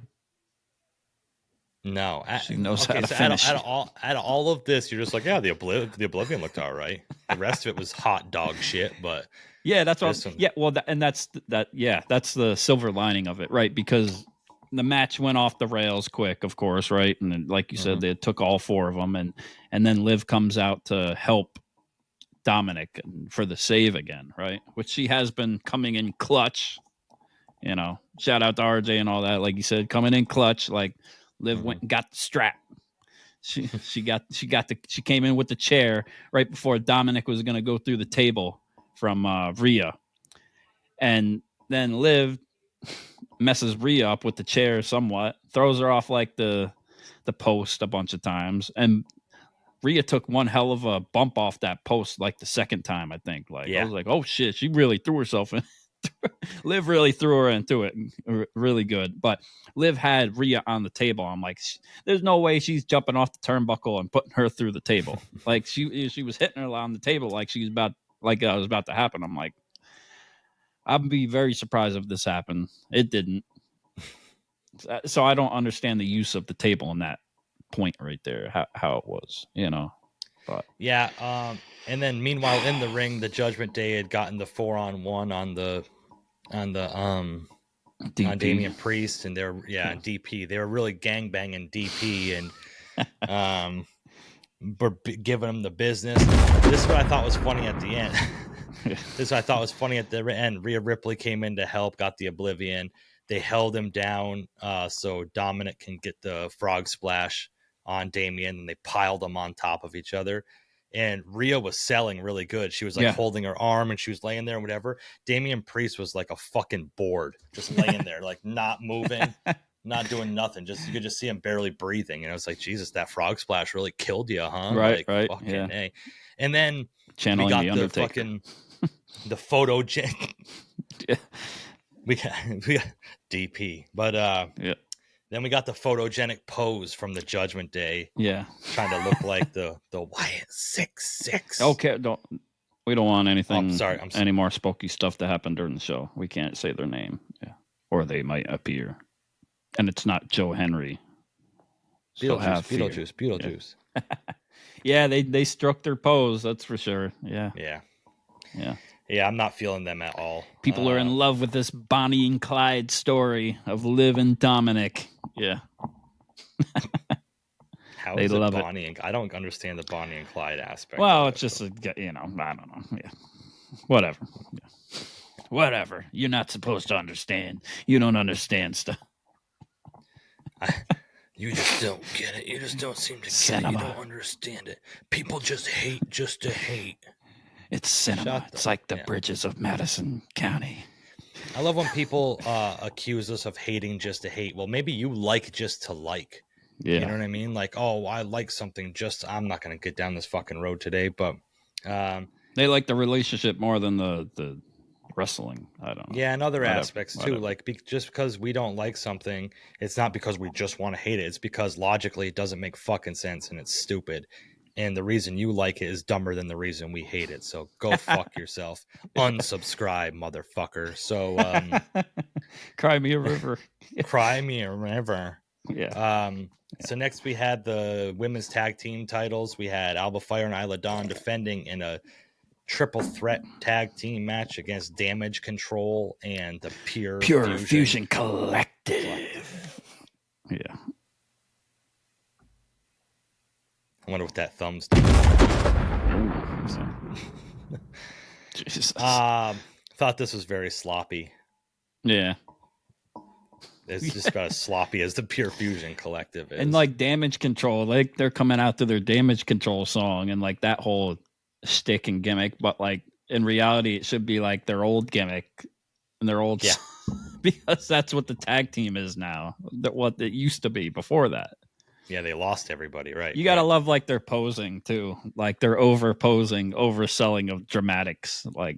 No, she knows how to so finish. Out of all of this, you're just like, yeah, the Oblivion looked all right. The rest of it was hot dog shit. But yeah, that's what. Yeah, well, that's that. Yeah, that's the silver lining of it, right? Because the match went off the rails quick, of course, right? And then, like you said, they took all four of them, and then Liv comes out to help Dominic for the save again, right? Which she has been coming in clutch. You know, shout out to RJ and all that. Like you said, coming in clutch. Like Liv went and got the strap. She came in with the chair right before Dominic was going to go through the table from Rhea, and then Liv messes Rhea up with the chair somewhat, throws her off like the post a bunch of times, and Rhea took one hell of a bump off that post like the second time, I think. Like, I was like, oh shit, she really threw herself in. Liv really threw her into it really good. But Liv had Rhea on the table. I'm like, there's no way she's jumping off the turnbuckle and putting her through the table. Like she was hitting her on the table like she was about was about to happen. I'm like, I'd be very surprised if this happened. It didn't. So I don't understand the use of the table in that point right there, how it was, you know. But yeah, and then meanwhile in the ring, the Judgment Day had gotten the 4-on-1 on Damian Priest, and they're DP. They were really gangbanging DP and giving him the business. This is what I thought was funny at the end. Rhea Ripley came in to help, got the Oblivion. They held him down so Dominic can get the frog splash on Damian, and they piled them on top of each other. And Rhea was selling really good. She was like holding her arm and she was laying there and whatever. Damian Priest was like a fucking board, just laying there, like not moving, not doing nothing. Just you could just see him barely breathing. And I was like, Jesus, that frog splash really killed you, huh? Right, like, fucking A. And then channeling we got the Undertaker. The photogenic. we got DP, but then we got the photogenic pose from the Judgment Day. Yeah, trying to look like the Wyatt 6. Okay, we don't want anything. I'm sorry. Any more spooky stuff to happen during the show. We can't say their name, or they might appear, and it's not Joe Henry. Beetlejuice. Yeah, they struck their pose. That's for sure. Yeah. I'm not feeling them at all. People are in love with this Bonnie and Clyde story of Liv and Dominic. Yeah. How is it Bonnie and I don't understand the Bonnie and Clyde aspect. Well, it's just I don't know. Yeah. Whatever. Yeah. Whatever. You're not supposed to understand. You don't understand stuff. You just don't get it. You just don't seem to get it. You don't understand it. People just hate just to hate. It's cinema. It's like the bridges of Madison County. I love when people accuse us of hating just to hate. Well, maybe you like just to like. Yeah. You know what I mean? Like, oh, I like something just, I'm not going to get down this fucking road today, but. They like the relationship more than the wrestling. I don't know. Yeah, and other aspects too. Like, just because we don't like something, it's not because we just want to hate it. It's because logically it doesn't make fucking sense and it's stupid. And the reason you like it is dumber than the reason we hate it. So go fuck yourself. Unsubscribe, motherfucker. So cry me a river. Cry me a river. Yeah. So next we had the women's tag team titles. We had Alba Fire and Isla Dawn defending in a triple threat tag team match against Damage Control and the Pure Fusion Collective. Yeah. I wonder what that thumb's doing. Jesus. Thought this was very sloppy. Yeah. It's just about as sloppy as the Pure Fusion Collective is. And like Damage Control, like they're coming out to their Damage Control song and like that whole stick and gimmick, but like in reality it should be like their old gimmick and their old because that's what the tag team is now. That what it used to be before that. Yeah, they lost everybody, right? You gotta love like their posing too. Like they're over posing, overselling of dramatics. Like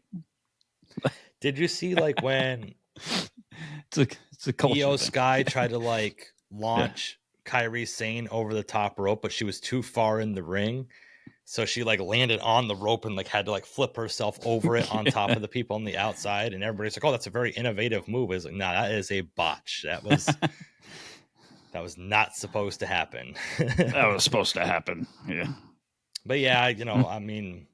did you see like when it's a culture Io thing. Sky tried to like launch Kairi Sane over the top rope, but she was too far in the ring. So she like landed on the rope and like had to like flip herself over it on top of the people on the outside. And everybody's like, oh, that's a very innovative move. It's like, nah, that is a botch. That was not supposed to happen. That was supposed to happen. Yeah. But yeah, you know, I mean,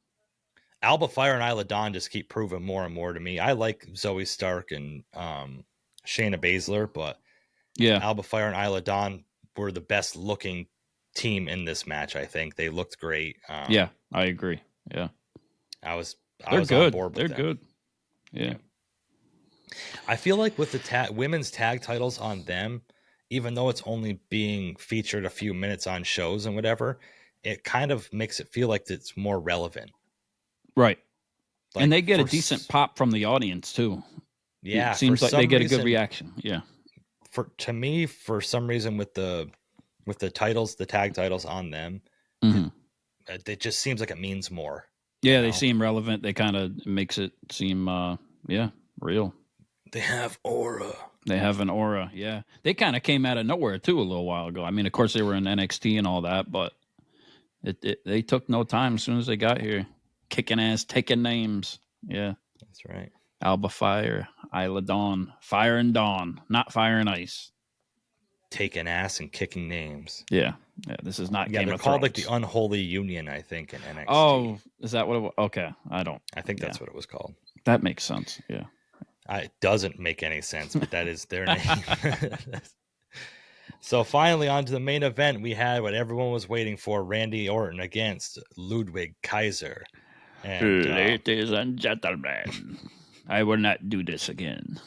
Alba Fire and Isla Dawn just keep proving more and more to me. I like Zoe Stark and Shayna Baszler, but yeah, Alba Fire and Isla Dawn were the best looking team in this match. I think they looked great. Yeah, I agree. Yeah, I was good. On board with They're them. good. Yeah. I feel like with the women's tag titles on them, even though it's only being featured a few minutes on shows and whatever, it kind of makes it feel like it's more relevant. Right. Like and they get a decent pop from the audience too. Yeah. It seems like they get a good reaction. Yeah. To me, for some reason with the titles, the tag titles on them, it just seems like it means more. Yeah, they seem relevant. They kind of makes it seem real. They have aura. They have an aura, yeah. They kind of came out of nowhere too a little while ago. I mean, of course they were in NXT and all that, but they took no time as soon as they got here. Kicking ass, taking names. Yeah. That's right. Alba Fire, Isla Dawn. Fire and Dawn, not Fire and Ice. Taking ass and kicking names. Yeah. Yeah, this is not Game they're of called Thrones. like the Unholy Union, I think, in NXT. Oh, is that what it was? Okay, I think that's what it was called. That makes sense, yeah. It doesn't make any sense, but that is their name. So finally, on to the main event, we had what everyone was waiting for: Randy Orton against Ludwig Kaiser. And, ladies and gentlemen, I will not do this again.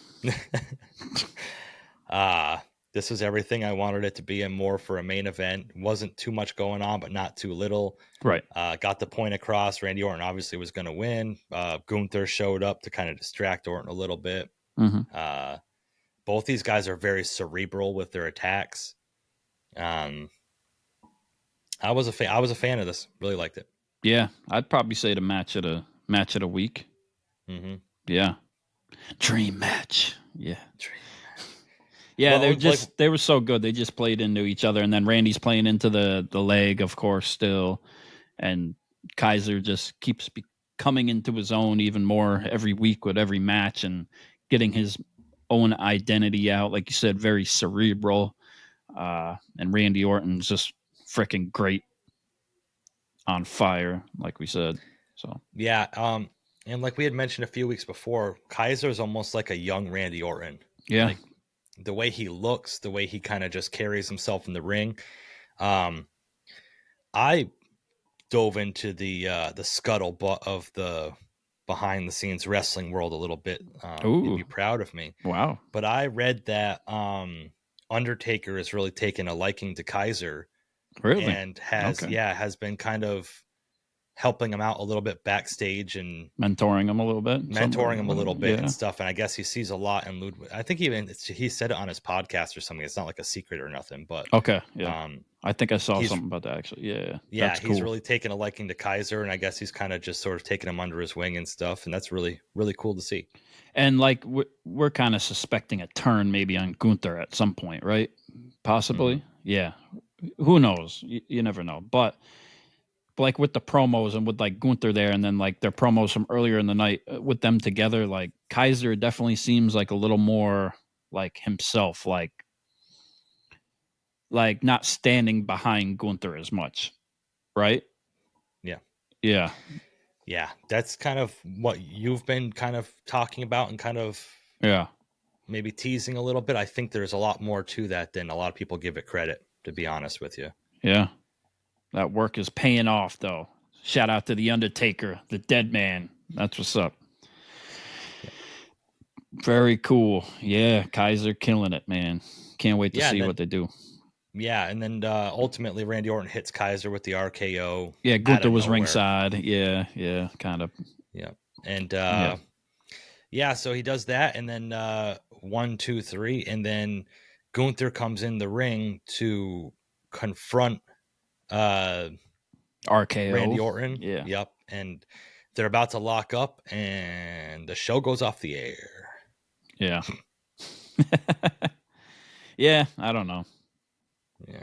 This was everything I wanted it to be and more for a main event. Wasn't too much going on, but not too little. Right. Got the point across. Randy Orton obviously was going to win. Gunther showed up to kind of distract Orton a little bit. Mm-hmm. Both these guys are very cerebral with their attacks. I was a fan of this. Really liked it. Yeah, I'd probably say the match of the week. Mm-hmm. Yeah, dream match. Yeah, yeah. Well, they were so good. They just played into each other, and then Randy's playing into the leg, of course, still, and Kaiser just keeps coming into his own even more every week with every match and getting his own identity out. Like you said, very cerebral. And Randy Orton's just freaking great, on fire, like we said. So yeah, and like we had mentioned a few weeks before, Kaiser is almost like a young Randy Orton. Yeah, like the way he looks, the way he kind of just carries himself in the ring. I dove into the scuttlebutt of the behind the scenes wrestling world a little bit. Ooh. You'd be proud of me. Wow. But I read that Undertaker is really taking a liking to Kaiser. Really? And has been kind of helping him out a little bit backstage and mentoring him a little bit, and stuff. And I guess he sees a lot in Ludwig. I think he said it on his podcast or something. It's not like a secret or nothing, but okay. Yeah. I think I saw something about that actually. Yeah. Yeah. That's he's cool. really taken a liking to Kaiser, and I guess he's kind of just sort of taking him under his wing and stuff. And that's really, really cool to see. And like, we're kind of suspecting a turn maybe on Gunther at some point, right? Possibly. Mm-hmm. Yeah. Who knows? You never know. But like with the promos and with like Gunther there, and then like their promos from earlier in the night with them together, like Kaiser definitely seems like a little more like himself, like not standing behind Gunther as much, right? Yeah. That's kind of what you've been kind of talking about and kind of maybe teasing a little bit. I think there's a lot more to that than a lot of people give it credit, to be honest with you. Yeah. That work is paying off, though. Shout out to The Undertaker, the dead man. That's what's up. Yeah. Very cool. Yeah, Kaiser killing it, man. Can't wait to see what they do. Yeah, and then ultimately Randy Orton hits Kaiser with the RKO. Yeah, Gunther was ringside. Yeah, kind of. Yeah, and so he does that, and then 1, 2, 3, and then Gunther comes in the ring to confront RKO Randy Orton. Yeah. Yep. And they're about to lock up and the show goes off the air. Yeah. Yeah, I don't know. Yeah.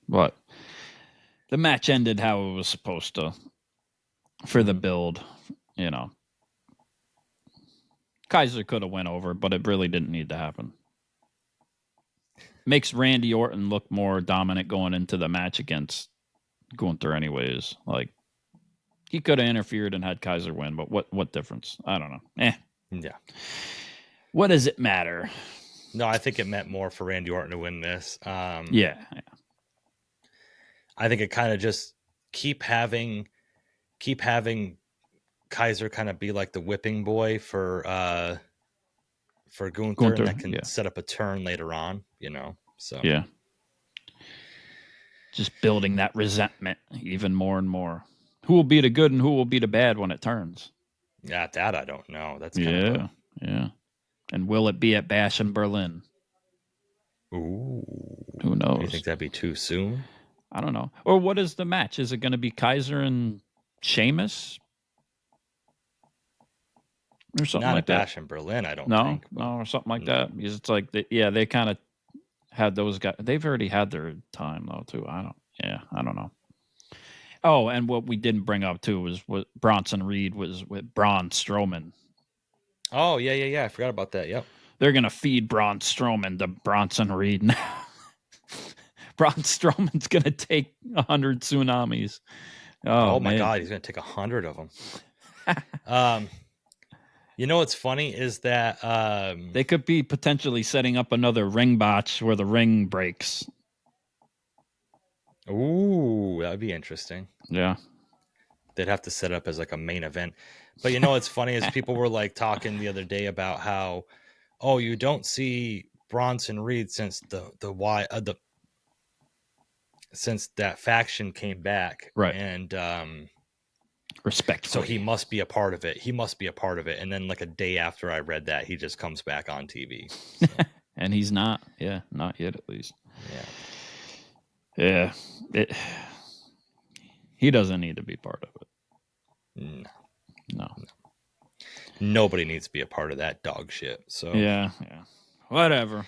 But the match ended how it was supposed to for the build, you know. Kaiser could have went over, but it really didn't need to happen. Makes Randy Orton look more dominant going into the match against Gunther anyways. Like, he could have interfered and had Kaiser win, but what difference? I don't know. Yeah. What does it matter? No, I think it meant more for Randy Orton to win this. Yeah. I think it kind of just keep having Kaiser kind of be like the whipping boy for Gunther, and that can set up a turn later on, you know. So yeah. Just building that resentment even more and more. Who will be the good and who will be the bad when it turns? Yeah, that I don't know. That's kind of yeah. And will it be at Bash in Berlin? Ooh. Who knows? Do you think that'd be too soon? I don't know. Or what is the match? Is it going to be Kaiser and Sheamus? Or something Not like at that? Bash in Berlin, I don't think. No, or something like that. Because it's like, they kind of had those guys. They've already had their time, though, too. I don't know. Oh, and what we didn't bring up, too, was what Bronson Reed was with Braun Strowman. Oh, yeah. I forgot about that. Yep. They're going to feed Braun Strowman to Bronson Reed now. Braun Strowman's going to take 100 tsunamis. Oh my God, he's going to take 100 of them. You know what's funny is that they could be potentially setting up another ring botch where the ring breaks. Ooh, that would be interesting. Yeah. They'd have to set it up as like a main event. But you know what's funny is people were like talking the other day about how, you don't see Bronson Reed since since that faction came back. Right. And respectfully. So he must be a part of it. And then like a day after I read that, he just comes back on TV. So. And he's not. Yeah, not yet at least. Yeah. Yeah. He doesn't need to be part of it. No. Nobody needs to be a part of that dog shit. So yeah. Whatever.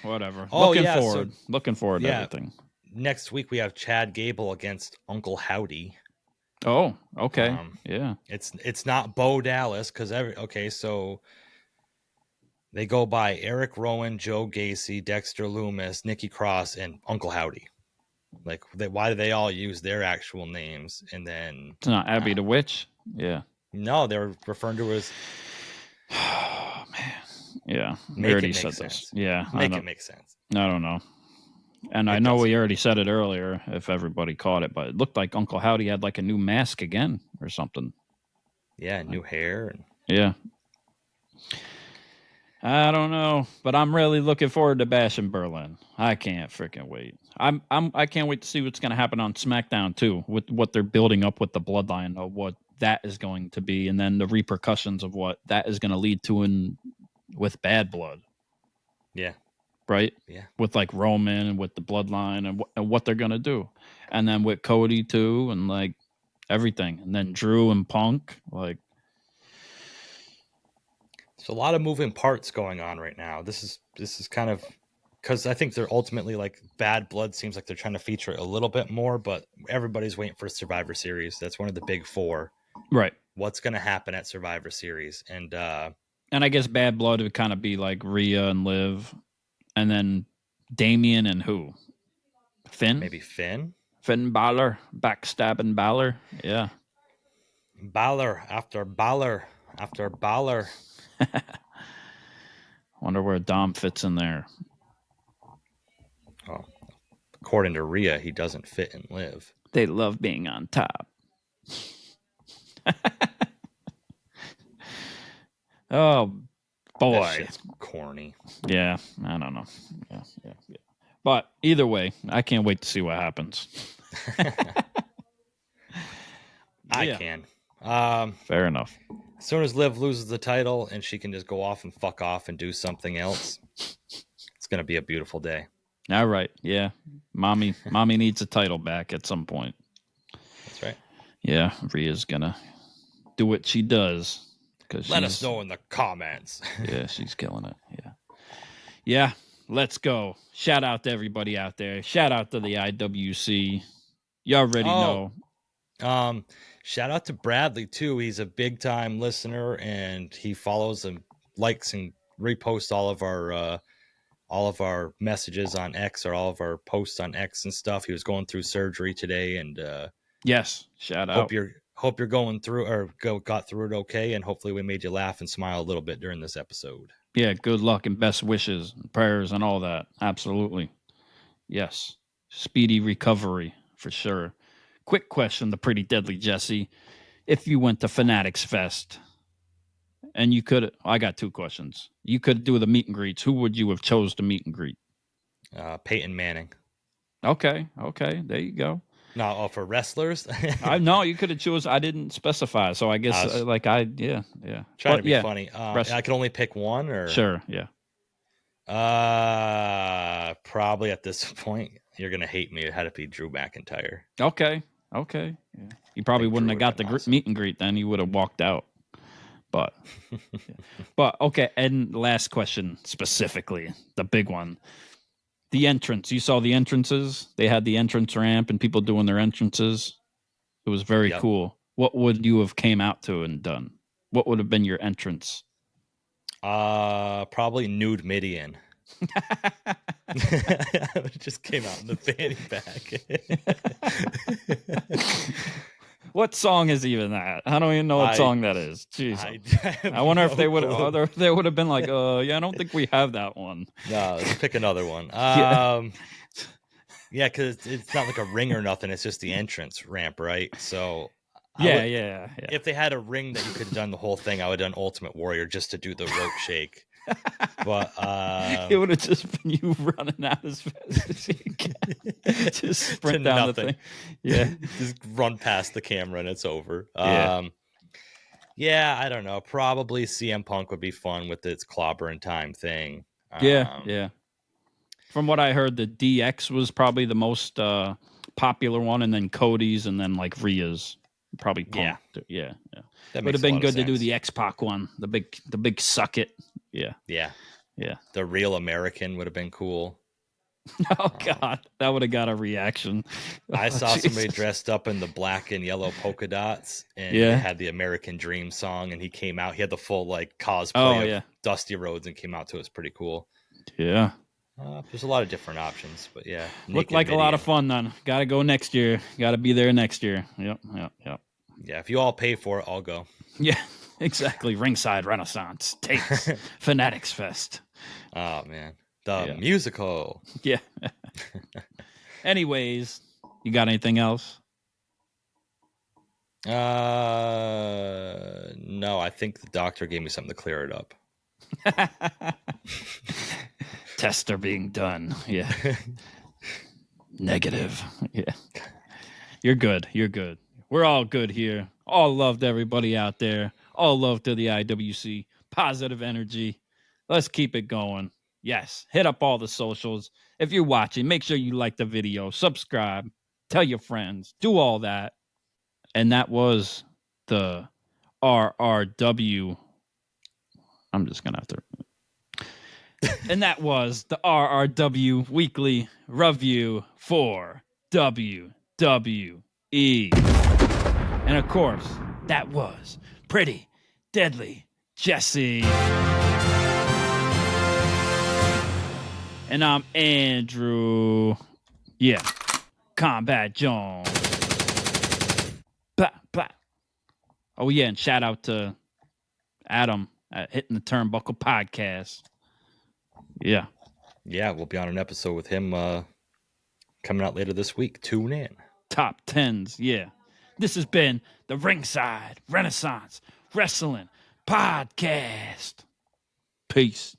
Looking forward to everything. Next week we have Chad Gable against Uncle Howdy. Oh, okay. Yeah. It's not Bo Dallas because so they go by Eric Rowan, Joe Gacy, Dexter Loomis, Nikki Cross, and Uncle Howdy. Like, why do they all use their actual names? And then it's not Abby the Witch. Yeah. No, they're referring to her as. Oh man. Yeah. We already said this. Yeah. Make it make sense. I don't know. And I know we already said it earlier, if everybody caught it, but it looked like Uncle Howdy had like a new mask again or something. Yeah, new hair. Yeah. I don't know, but I'm really looking forward to Bash in Berlin. I can't freaking wait. I can't wait to see what's going to happen on SmackDown too, with what they're building up with the Bloodline of what that is going to be, and then the repercussions of what that is going to lead to in with Bad Blood. Yeah. Right. Yeah. With like Roman and with the Bloodline and what they're going to do, and then with Cody too, and like everything, and then Drew and Punk, like. So a lot of moving parts going on right now. This is kind of because I think they're ultimately like Bad Blood seems like they're trying to feature it a little bit more, but everybody's waiting for Survivor Series. That's one of the big four. Right. What's going to happen at Survivor Series? And I guess Bad Blood would kind of be like Rhea and Liv, and then Damien and who? Finn? maybe Finn? Finn Balor, backstabbing Balor. Yeah. Balor after Balor after Balor. Wonder where Dom fits in there. Oh, according to Rhea, he doesn't fit in Liv. They love being on top. Oh, boy. That shit's corny. Yeah, I don't know. Yeah. But either way, I can't wait to see what happens. I Yeah. can. Fair enough. As soon as Liv loses the title and she can just go off and fuck off and do something else, it's going to be a beautiful day. All right. Yeah. Mommy needs a title back at some point. That's right. Yeah, Rhea's going to do what she does. Let us know in the comments. Yeah, she's killing it. Yeah, let's go. Shout out to everybody out there. Shout out to the IWC. You already know. Shout out to Bradley too. He's a big time listener and he follows and likes and reposts all of our messages on X or all of our posts on X and stuff. He was going through surgery today and yes, shout out. Hope you're going through or got through it okay, and hopefully we made you laugh and smile a little bit during this episode. Yeah, good luck and best wishes, and prayers, and all that. Absolutely. Yes. Speedy recovery for sure. Quick question, the pretty deadly Jesse. If you went to Fanatics Fest and you could, I got two questions. You could do the meet and greets. Who would you have chose to meet and greet? Peyton Manning. Okay. There you go. No, for wrestlers. No, you could have chose. I didn't specify, so I guess yeah. Trying to be funny. I could only pick one, or sure, yeah. Probably at this point, you're gonna hate me. It had to be Drew McIntyre. Okay. Yeah. You probably wouldn't have got the awesome meet and greet. Then you would have walked out. But, but okay. And last question specifically, the big one. The entrance. You saw the entrances? They had the entrance ramp and people doing their entrances. It was very cool. What would you have came out to and done? What would have been your entrance? Probably Nude Midian. It just came out in the fanny pack. What song is even that? I don't even know what song that is. Jeez. I wonder if they would have been like, yeah, I don't think we have that one. No, let's pick another one. Yeah, because it's not like a ring or nothing. It's just the entrance ramp, right? So yeah. If they had a ring that you could have done the whole thing, I would have done Ultimate Warrior just to do the rope shake. But it would have just been you running out as fast as you can. Just sprint down the thing. Yeah. Just run past the camera and it's over. Yeah. Yeah, I don't know. Probably CM Punk would be fun with its clobber in time thing. Yeah. From what I heard, the DX was probably the most popular one, and then Cody's, and then like Rhea's. Probably Punk. Yeah. That would have been good to do the X-Pac one, the big suck it. Yeah. The Real American would have been cool. Oh God, that would have got a reaction. I saw somebody dressed up in the black and yellow polka dots, and they had the American Dream song, and he came out. He had the full like cosplay of Dusty Rhodes and came out to it. It's pretty cool. Yeah. There's a lot of different options, but yeah. Looked like a lot of fun then. Got to go next year. Got to be there next year. Yep. Yeah, if you all pay for it, I'll go. Yeah, exactly. Ringside Renaissance takes Fanatics Fest. Oh, man. The musical. Yeah. Anyways, you got anything else? No. know. I think the doctor gave me something to clear it up. Tests are being done. Yeah. Negative. Yeah. You're good. You're good. We're all good here. All love to everybody out there. All love to the IWC. Positive energy. Let's keep it going. Yes. Hit up all the socials. If you're watching, make sure you like the video, subscribe, tell your friends, do all that. And that was the RRW. I'm just going to have to. And that was the RRW Weekly Review for WWE. And of course, that was Pretty Deadly Jesse. And I'm Andrew. Yeah. Kombat Jones. Blah, blah. Oh, yeah. And shout out to Adam at Hitting the Turnbuckle Podcast. Yeah. Yeah, we'll be on an episode with him coming out later this week. Tune in. Top 10s. Yeah. This has been the Ringside Renaissance Wrestling Podcast. Peace.